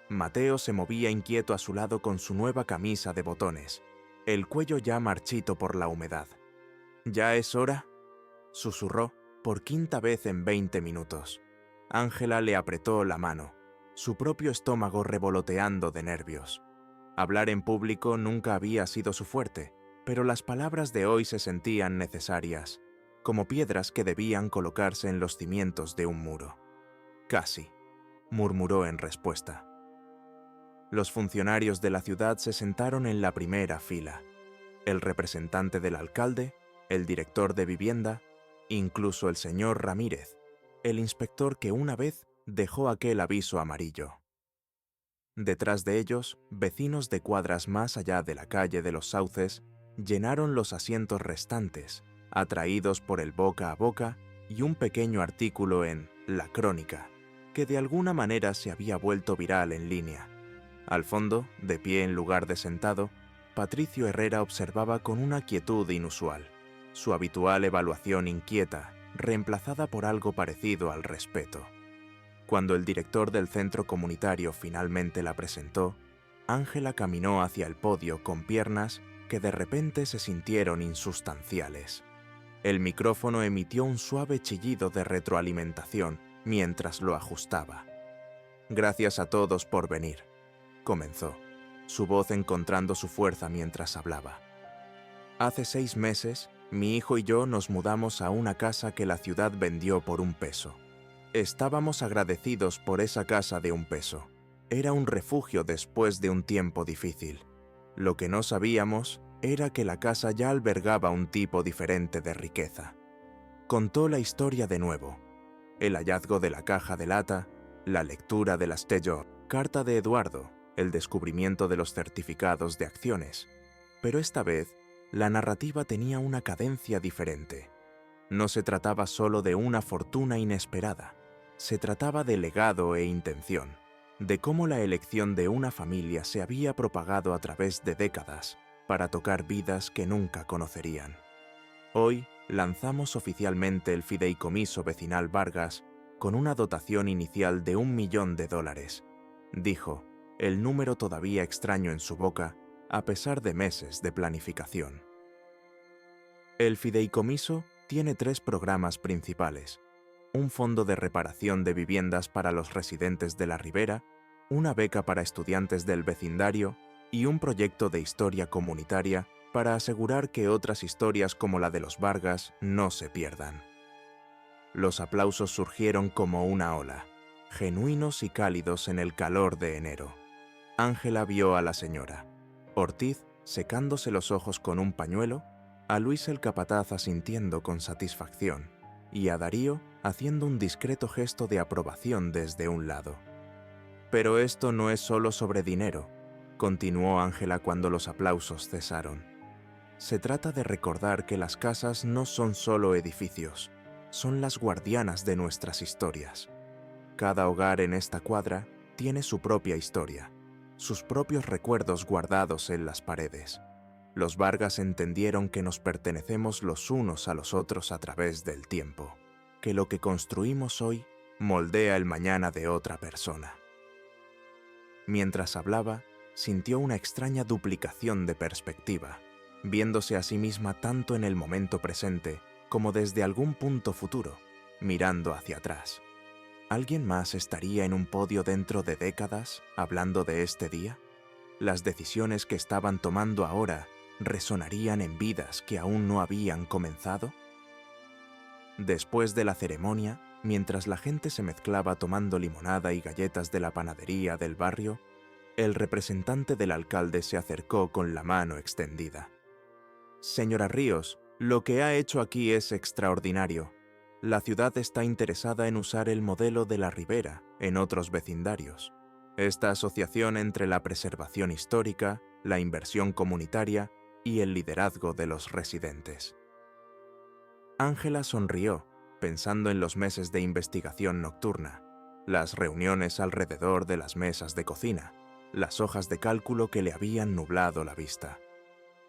Mateo se movía inquieto a su lado con su nueva camisa de botones, el cuello ya marchito por la humedad. «¿Ya es hora?», susurró por quinta vez en 20 minutos. Ángela le apretó la mano, su propio estómago revoloteando de nervios. Hablar en público nunca había sido su fuerte, pero las palabras de hoy se sentían necesarias, como piedras que debían colocarse en los cimientos de un muro. «Casi», murmuró en respuesta. Los funcionarios de la ciudad se sentaron en la primera fila. El representante del alcalde, el director de vivienda, incluso el señor Ramírez, el inspector que una vez dejó aquel aviso amarillo. Detrás de ellos, vecinos de cuadras más allá de la calle de los Sauces llenaron los asientos restantes, atraídos por el boca a boca y un pequeño artículo en La Crónica, que de alguna manera se había vuelto viral en línea. Al fondo, de pie en lugar de sentado, Patricio Herrera observaba con una quietud inusual, su habitual evaluación inquieta, reemplazada por algo parecido al respeto. Cuando el director del centro comunitario finalmente la presentó, Ángela caminó hacia el podio con piernas que de repente se sintieron insustanciales. El micrófono emitió un suave chillido de retroalimentación mientras lo ajustaba. «Gracias a todos por venir», comenzó, su voz encontrando su fuerza mientras hablaba. «Hace 6 meses, mi hijo y yo nos mudamos a una casa que la ciudad vendió por $1. Estábamos agradecidos por esa casa de $1. Era un refugio después de un tiempo difícil. Lo que no sabíamos era que la casa ya albergaba un tipo diferente de riqueza». Contó la historia de nuevo. El hallazgo de la caja de lata, la lectura de las Telló, carta de Eduardo, el descubrimiento de los certificados de acciones. Pero esta vez, la narrativa tenía una cadencia diferente. No se trataba solo de una fortuna inesperada, se trataba de legado e intención, de cómo la elección de una familia se había propagado a través de décadas para tocar vidas que nunca conocerían. Hoy lanzamos oficialmente el Fideicomiso Vecinal Vargas con una dotación inicial de $1 millón, dijo, el número todavía extraño en su boca, a pesar de meses de planificación. El fideicomiso tiene 3 programas principales: un fondo de reparación de viviendas para los residentes de la Ribera, una beca para estudiantes del vecindario y un proyecto de historia comunitaria para asegurar que otras historias como la de los Vargas no se pierdan. Los aplausos surgieron como una ola, genuinos y cálidos en el calor de enero. Ángela vio a la señora Ortiz secándose los ojos con un pañuelo, a Luis el capataz asintiendo con satisfacción y a Darío haciendo un discreto gesto de aprobación desde un lado. «Pero esto no es solo sobre dinero», continuó Ángela cuando los aplausos cesaron. «Se trata de recordar que las casas no son solo edificios, son las guardianas de nuestras historias. Cada hogar en esta cuadra tiene su propia historia, sus propios recuerdos guardados en las paredes. Los Vargas entendieron que nos pertenecemos los unos a los otros a través del tiempo, que lo que construimos hoy moldea el mañana de otra persona». Mientras hablaba, sintió una extraña duplicación de perspectiva, viéndose a sí misma tanto en el momento presente como desde algún punto futuro, mirando hacia atrás. ¿Alguien más estaría en un podio dentro de décadas hablando de este día? ¿Las decisiones que estaban tomando ahora resonarían en vidas que aún no habían comenzado? Después de la ceremonia, mientras la gente se mezclaba tomando limonada y galletas de la panadería del barrio, el representante del alcalde se acercó con la mano extendida. «Señora Ríos, lo que ha hecho aquí es extraordinario. La ciudad está interesada en usar el modelo de la Ribera en otros vecindarios. Esta asociación entre la preservación histórica, la inversión comunitaria y el liderazgo de los residentes». Ángela sonrió, pensando en los meses de investigación nocturna, las reuniones alrededor de las mesas de cocina, las hojas de cálculo que le habían nublado la vista.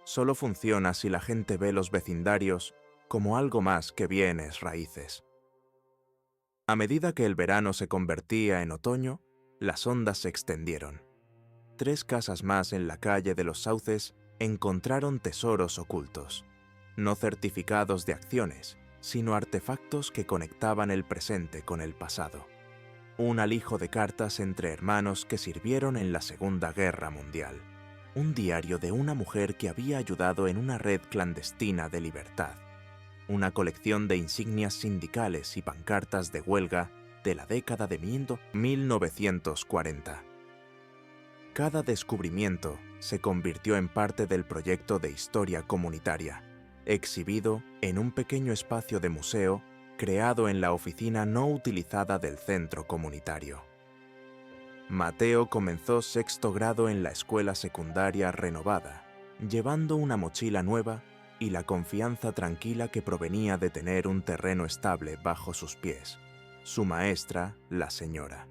Solo funciona si la gente ve los vecindarios como algo más que bienes raíces. A medida que el verano se convertía en otoño, las ondas se extendieron. 3 casas más en la calle de los Sauces encontraron tesoros ocultos, no certificados de acciones, sino artefactos que conectaban el presente con el pasado. Un alijo de cartas entre hermanos que sirvieron en la Segunda Guerra Mundial. Un diario de una mujer que había ayudado en una red clandestina de libertad. Una colección de insignias sindicales y pancartas de huelga de la década de 1940. Cada descubrimiento se convirtió en parte del proyecto de historia comunitaria, exhibido en un pequeño espacio de museo creado en la oficina no utilizada del centro comunitario. Mateo comenzó 6º grado en la escuela secundaria renovada, llevando una mochila nueva y la confianza tranquila que provenía de tener un terreno estable bajo sus pies, su maestra, la señora.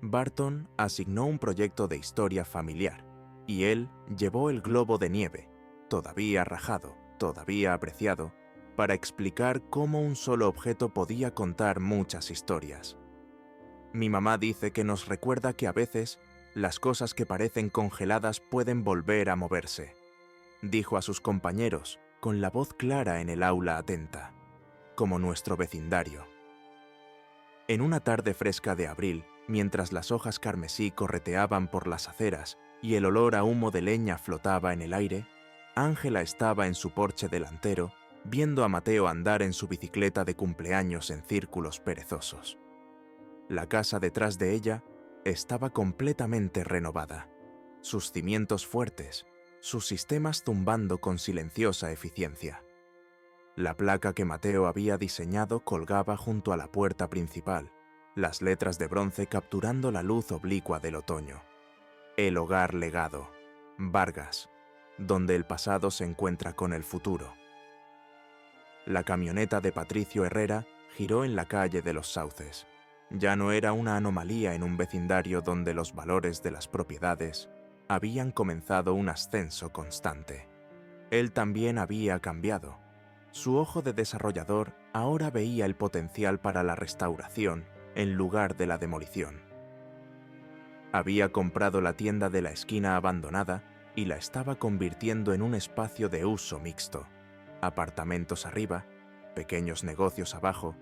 Barton asignó un proyecto de historia familiar, y él llevó el globo de nieve, todavía rajado, todavía apreciado, para explicar cómo un solo objeto podía contar muchas historias. Mi mamá dice que nos recuerda que a veces las cosas que parecen congeladas pueden volver a moverse, dijo a sus compañeros con la voz clara en el aula atenta, como nuestro vecindario. En una tarde fresca de abril, mientras las hojas carmesí correteaban por las aceras y el olor a humo de leña flotaba en el aire, Ángela estaba en su porche delantero viendo a Mateo andar en su bicicleta de cumpleaños en círculos perezosos. La casa detrás de ella estaba completamente renovada, sus cimientos fuertes, sus sistemas zumbando con silenciosa eficiencia. La placa que Mateo había diseñado colgaba junto a la puerta principal, las letras de bronce capturando la luz oblicua del otoño. El hogar legado, Vargas, donde el pasado se encuentra con el futuro. La camioneta de Patricio Herrera giró en la calle de los Sauces. Ya no era una anomalía en un vecindario donde los valores de las propiedades habían comenzado un ascenso constante. Él también había cambiado. Su ojo de desarrollador ahora veía el potencial para la restauración en lugar de la demolición. Había comprado la tienda de la esquina abandonada y la estaba convirtiendo en un espacio de uso mixto. Apartamentos arriba, pequeños negocios abajo,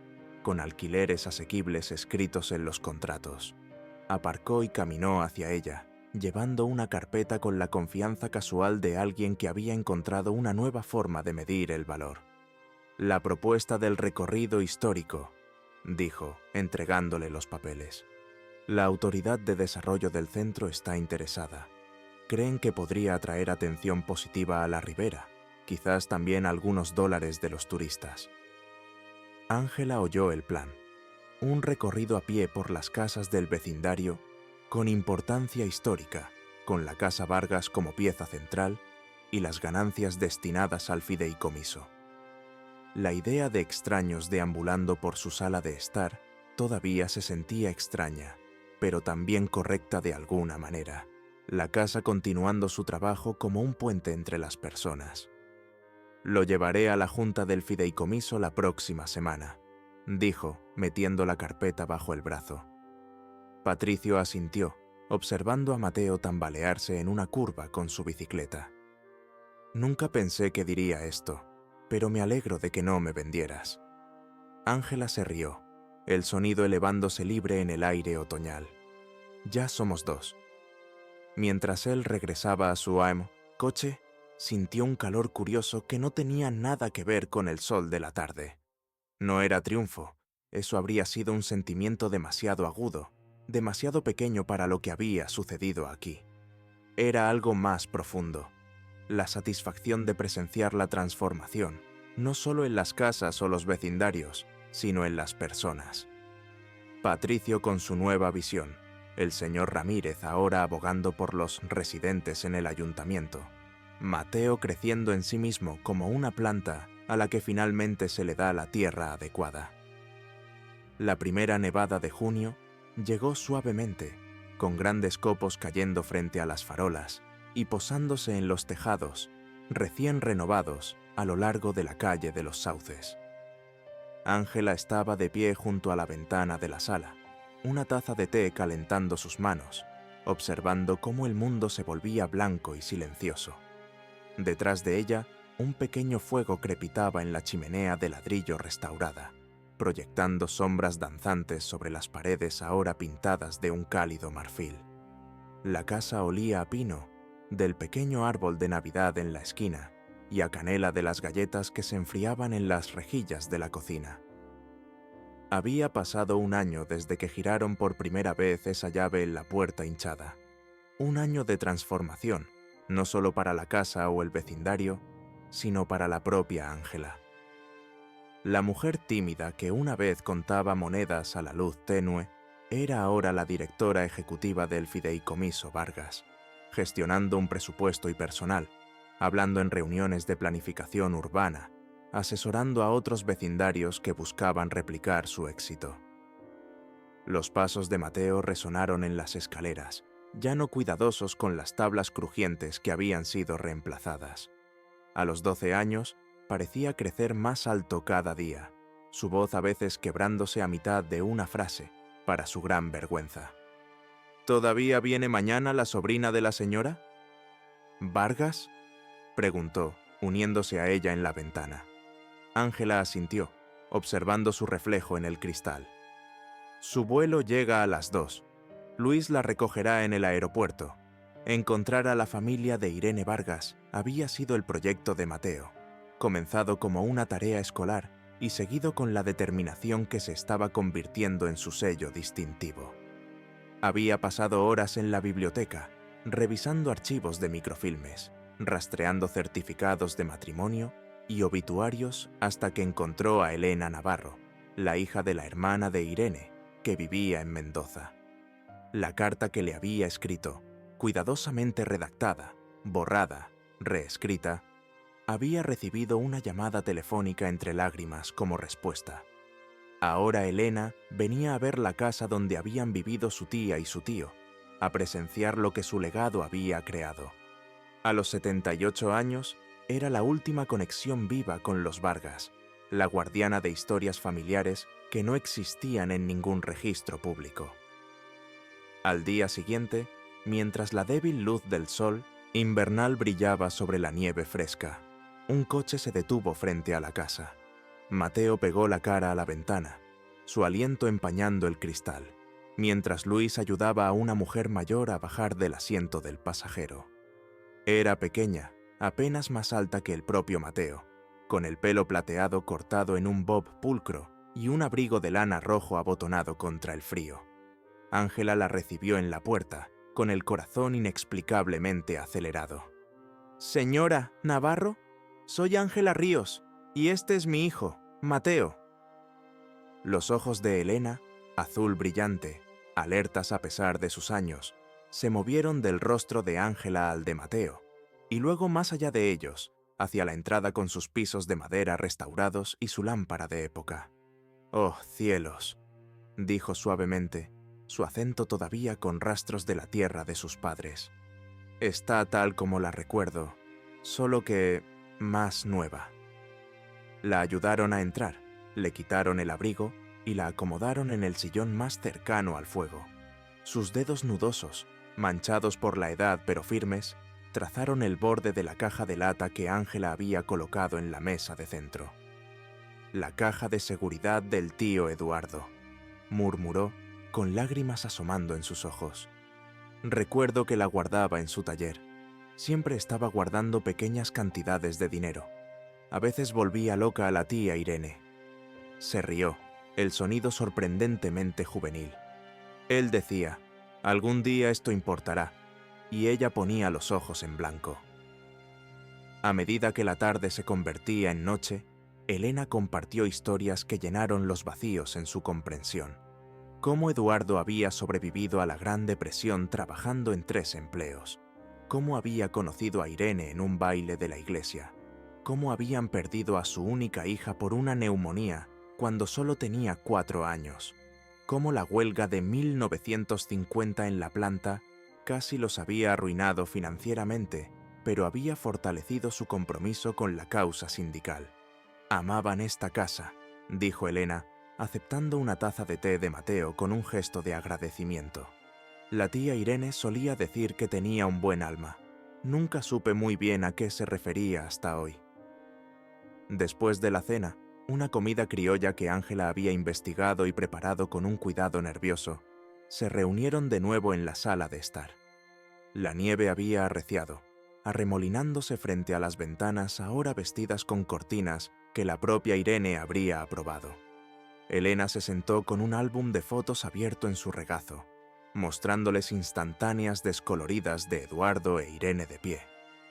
con alquileres asequibles escritos en los contratos. Aparcó y caminó hacia ella, llevando una carpeta con la confianza casual de alguien que había encontrado una nueva forma de medir el valor. «La propuesta del recorrido histórico», dijo, entregándole los papeles. «La Autoridad de Desarrollo del centro está interesada. Creen que podría atraer atención positiva a la ribera, quizás también algunos dólares de los turistas». Ángela oyó el plan. Un recorrido a pie por las casas del vecindario, con importancia histórica, con la Casa Vargas como pieza central y las ganancias destinadas al fideicomiso. La idea de extraños deambulando por su sala de estar todavía se sentía extraña, pero también correcta de alguna manera. La casa continuando su trabajo como un puente entre las personas. «Lo llevaré a la junta del fideicomiso la próxima semana», dijo, metiendo la carpeta bajo el brazo. Patricio asintió, observando a Mateo tambalearse en una curva con su bicicleta. «Nunca pensé que diría esto, pero me alegro de que no me vendieras». Ángela se rió, el sonido elevándose libre en el aire otoñal. «Ya somos dos». Mientras él regresaba a su coche, sintió un calor curioso que no tenía nada que ver con el sol de la tarde. No era triunfo, eso habría sido un sentimiento demasiado agudo, demasiado pequeño para lo que había sucedido aquí. Era algo más profundo, la satisfacción de presenciar la transformación, no solo en las casas o los vecindarios, sino en las personas. Patricio con su nueva visión, el señor Ramírez ahora abogando por los residentes en el ayuntamiento, Mateo creciendo en sí mismo como una planta a la que finalmente se le da la tierra adecuada. La primera nevada de junio llegó suavemente, con grandes copos cayendo frente a las farolas y posándose en los tejados, recién renovados a lo largo de la calle de los Sauces. Ángela estaba de pie junto a la ventana de la sala, una taza de té calentando sus manos, observando cómo el mundo se volvía blanco y silencioso. Detrás de ella, un pequeño fuego crepitaba en la chimenea de ladrillo restaurada, proyectando sombras danzantes sobre las paredes ahora pintadas de un cálido marfil. La casa olía a pino, del pequeño árbol de Navidad en la esquina, y a canela de las galletas que se enfriaban en las rejillas de la cocina. Había pasado un año desde que giraron por primera vez esa llave en la puerta hinchada. Un año de transformación, no solo para la casa o el vecindario, sino para la propia Ángela. La mujer tímida que una vez contaba monedas a la luz tenue era ahora la directora ejecutiva del fideicomiso Vargas, gestionando un presupuesto y personal, hablando en reuniones de planificación urbana, asesorando a otros vecindarios que buscaban replicar su éxito. Los pasos de Mateo resonaron en las escaleras, ya no cuidadosos con las tablas crujientes que habían sido reemplazadas. A los 12 años, parecía crecer más alto cada día, su voz a veces quebrándose a mitad de una frase, para su gran vergüenza. «¿Todavía viene mañana la sobrina de la señora?» «¿Vargas?», preguntó, uniéndose a ella en la ventana. Ángela asintió, observando su reflejo en el cristal. «Su vuelo llega a las 2. Luis la recogerá en el aeropuerto. Encontrar a la familia de Irene Vargas había sido el proyecto de Mateo, comenzado como una tarea escolar y seguido con la determinación que se estaba convirtiendo en su sello distintivo. Había pasado horas en la biblioteca, revisando archivos de microfilmes, rastreando certificados de matrimonio y obituarios hasta que encontró a Elena Navarro, la hija de la hermana de Irene, que vivía en Mendoza. La carta que le había escrito, cuidadosamente redactada, borrada, reescrita, había recibido una llamada telefónica entre lágrimas como respuesta. Ahora Elena venía a ver la casa donde habían vivido su tía y su tío, a presenciar lo que su legado había creado. A los 78 años, era la última conexión viva con los Vargas, la guardiana de historias familiares que no existían en ningún registro público. Al día siguiente, mientras la débil luz del sol invernal brillaba sobre la nieve fresca, un coche se detuvo frente a la casa. Mateo pegó la cara a la ventana, su aliento empañando el cristal, mientras Luis ayudaba a una mujer mayor a bajar del asiento del pasajero. Era pequeña, apenas más alta que el propio Mateo, con el pelo plateado cortado en un bob pulcro y un abrigo de lana rojo abotonado contra el frío. Ángela la recibió en la puerta, con el corazón inexplicablemente acelerado. «Señora Navarro, soy Ángela Ríos, y este es mi hijo, Mateo». Los ojos de Elena, azul brillante, alertas a pesar de sus años, se movieron del rostro de Ángela al de Mateo, y luego más allá de ellos, hacia la entrada con sus pisos de madera restaurados y su lámpara de época. «Oh, cielos», dijo suavemente, su acento todavía con rastros de la tierra de sus padres. «Está tal como la recuerdo, solo que más nueva». La ayudaron a entrar, le quitaron el abrigo y la acomodaron en el sillón más cercano al fuego. Sus dedos nudosos, manchados por la edad pero firmes, trazaron el borde de la caja de lata que Ángela había colocado en la mesa de centro. «La caja de seguridad del tío Eduardo», murmuró, con lágrimas asomando en sus ojos. «Recuerdo que la guardaba en su taller. Siempre estaba guardando pequeñas cantidades de dinero. A veces volvía loca a la tía Irene». Se rió, el sonido sorprendentemente juvenil. Él decía, «Algún día esto importará», y ella ponía los ojos en blanco. A medida que la tarde se convertía en noche, Elena compartió historias que llenaron los vacíos en su comprensión. Cómo Eduardo había sobrevivido a la Gran Depresión trabajando en 3 empleos. Cómo había conocido a Irene en un baile de la iglesia. Cómo habían perdido a su única hija por una neumonía cuando solo tenía 4 años. Cómo la huelga de 1950 en la planta casi los había arruinado financieramente, pero había fortalecido su compromiso con la causa sindical. «Amaban esta casa», dijo Elena, aceptando una taza de té de Mateo con un gesto de agradecimiento. «La tía Irene solía decir que tenía un buen alma. Nunca supe muy bien a qué se refería hasta hoy». Después de la cena, una comida criolla que Ángela había investigado y preparado con un cuidado nervioso, se reunieron de nuevo en la sala de estar. La nieve había arreciado, arremolinándose frente a las ventanas ahora vestidas con cortinas que la propia Irene habría aprobado. Elena se sentó con un álbum de fotos abierto en su regazo, mostrándoles instantáneas descoloridas de Eduardo e Irene de pie,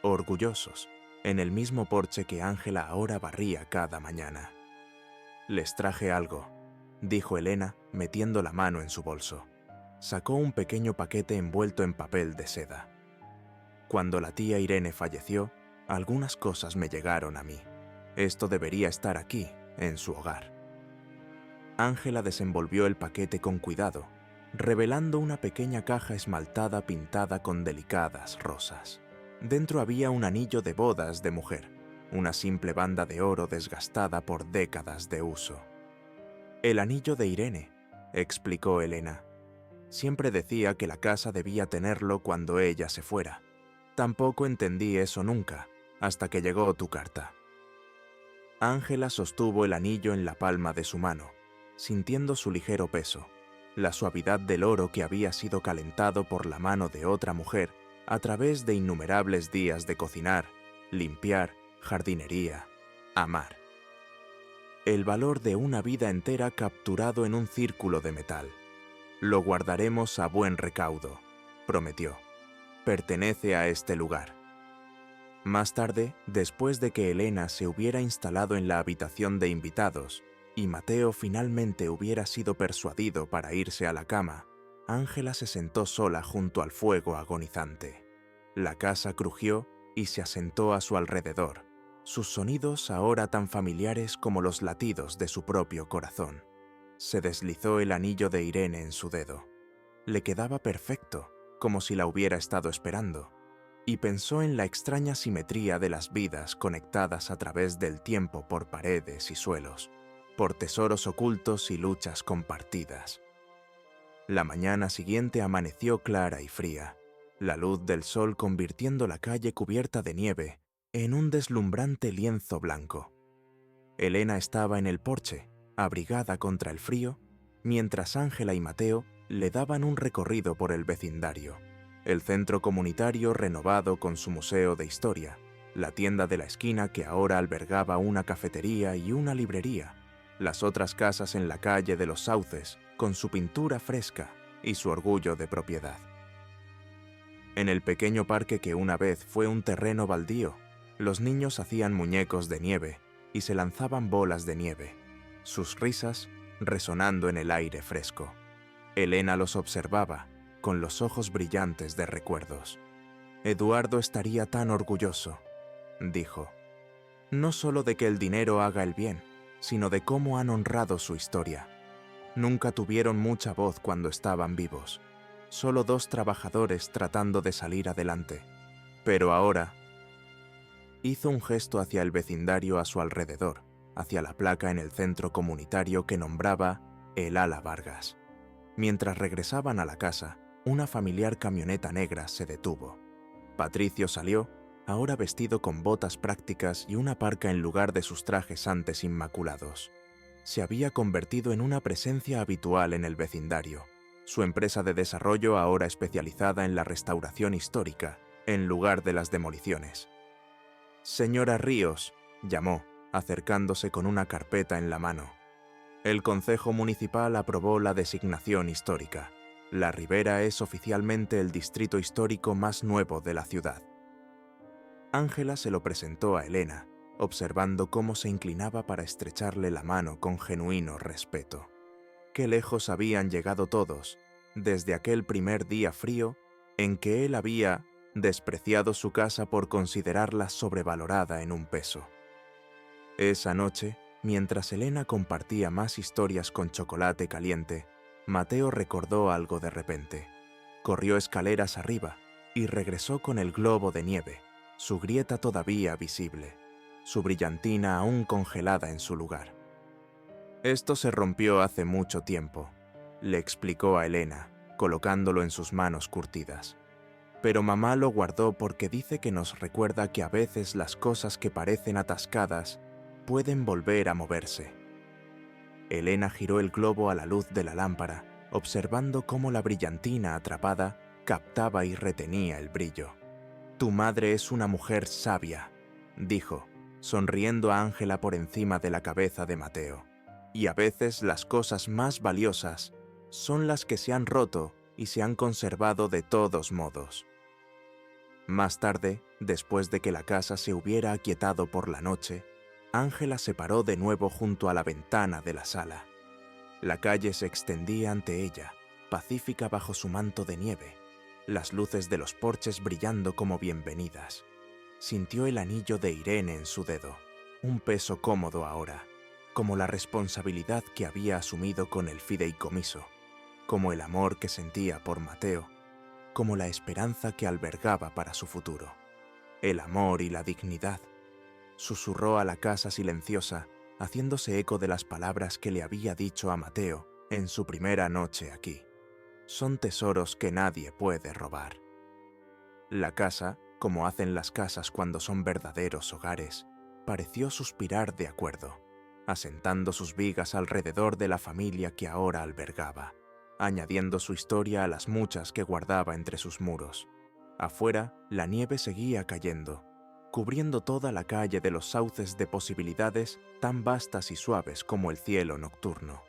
orgullosos, en el mismo porche que Ángela ahora barría cada mañana. «Les traje algo», dijo Elena, metiendo la mano en su bolso. Sacó un pequeño paquete envuelto en papel de seda. «Cuando la tía Irene falleció, algunas cosas me llegaron a mí. Esto debería estar aquí, en su hogar». Ángela desenvolvió el paquete con cuidado, revelando una pequeña caja esmaltada pintada con delicadas rosas. Dentro había un anillo de bodas de mujer, una simple banda de oro desgastada por décadas de uso. «El anillo de Irene», explicó Elena. «Siempre decía que la casa debía tenerlo cuando ella se fuera. Tampoco entendí eso nunca, hasta que llegó tu carta». Ángela sostuvo el anillo en la palma de su mano, sintiendo su ligero peso, la suavidad del oro que había sido calentado por la mano de otra mujer a través de innumerables días de cocinar, limpiar, jardinería, amar. El valor de una vida entera capturado en un círculo de metal. «Lo guardaremos a buen recaudo», prometió. «Pertenece a este lugar». Más tarde, después de que Elena se hubiera instalado en la habitación de invitados y Mateo finalmente hubiera sido persuadido para irse a la cama, Ángela se sentó sola junto al fuego agonizante. La casa crujió y se asentó a su alrededor, sus sonidos ahora tan familiares como los latidos de su propio corazón. Se deslizó el anillo de Irene en su dedo. Le quedaba perfecto, como si la hubiera estado esperando, y pensó en la extraña simetría de las vidas conectadas a través del tiempo por paredes y suelos, por tesoros ocultos y luchas compartidas. La mañana siguiente amaneció clara y fría, la luz del sol convirtiendo la calle cubierta de nieve en un deslumbrante lienzo blanco. Elena estaba en el porche, abrigada contra el frío, mientras Ángela y Mateo le daban un recorrido por el vecindario, el centro comunitario renovado con su museo de historia, la tienda de la esquina que ahora albergaba una cafetería y una librería, las otras casas en la calle de los Sauces con su pintura fresca y su orgullo de propiedad. En el pequeño parque que una vez fue un terreno baldío, los niños hacían muñecos de nieve y se lanzaban bolas de nieve, sus risas resonando en el aire fresco. Elena los observaba, con los ojos brillantes de recuerdos. Eduardo estaría tan orgulloso, dijo, no solo de que el dinero haga el bien, sino de cómo han honrado su historia. Nunca tuvieron mucha voz cuando estaban vivos, solo 2 trabajadores tratando de salir adelante. Pero ahora... Hizo un gesto hacia el vecindario a su alrededor, hacia la placa en el centro comunitario que nombraba El Ala Vargas. Mientras regresaban a la casa, una familiar camioneta negra se detuvo. Patricio salió, ahora vestido con botas prácticas y una parca en lugar de sus trajes antes inmaculados. Se había convertido en una presencia habitual en el vecindario, su empresa de desarrollo ahora especializada en la restauración histórica, en lugar de las demoliciones. «Señora Ríos», llamó, acercándose con una carpeta en la mano. El Concejo Municipal aprobó la designación histórica. La Ribera es oficialmente el distrito histórico más nuevo de la ciudad. Ángela se lo presentó a Elena, observando cómo se inclinaba para estrecharle la mano con genuino respeto. Qué lejos habían llegado todos, desde aquel primer día frío en que él había despreciado su casa por considerarla sobrevalorada en un peso. Esa noche, mientras Elena compartía más historias con chocolate caliente, Mateo recordó algo de repente. Corrió escaleras arriba y regresó con el globo de nieve, su grieta todavía visible, su brillantina aún congelada en su lugar. «Esto se rompió hace mucho tiempo», le explicó a Elena, colocándolo en sus manos curtidas. «Pero mamá lo guardó porque dice que nos recuerda que a veces las cosas que parecen atascadas pueden volver a moverse». Elena giró el globo a la luz de la lámpara, observando cómo la brillantina atrapada captaba y retenía el brillo. «Tu madre es una mujer sabia», dijo, sonriendo a Ángela por encima de la cabeza de Mateo. «Y a veces las cosas más valiosas son las que se han roto y se han conservado de todos modos». Más tarde, después de que la casa se hubiera aquietado por la noche, Ángela se paró de nuevo junto a la ventana de la sala. La calle se extendía ante ella, pacífica bajo su manto de nieve, las luces de los porches brillando como bienvenidas. Sintió el anillo de Irene en su dedo, un peso cómodo ahora, como la responsabilidad que había asumido con el fideicomiso, como el amor que sentía por Mateo, como la esperanza que albergaba para su futuro. El amor y la dignidad. Susurró a la casa silenciosa, haciéndose eco de las palabras que le había dicho a Mateo en su primera noche aquí. Son tesoros que nadie puede robar. La casa, como hacen las casas cuando son verdaderos hogares, pareció suspirar de acuerdo, asentando sus vigas alrededor de la familia que ahora albergaba, añadiendo su historia a las muchas que guardaba entre sus muros. Afuera, la nieve seguía cayendo, cubriendo toda la calle de los sauces de posibilidades tan vastas y suaves como el cielo nocturno.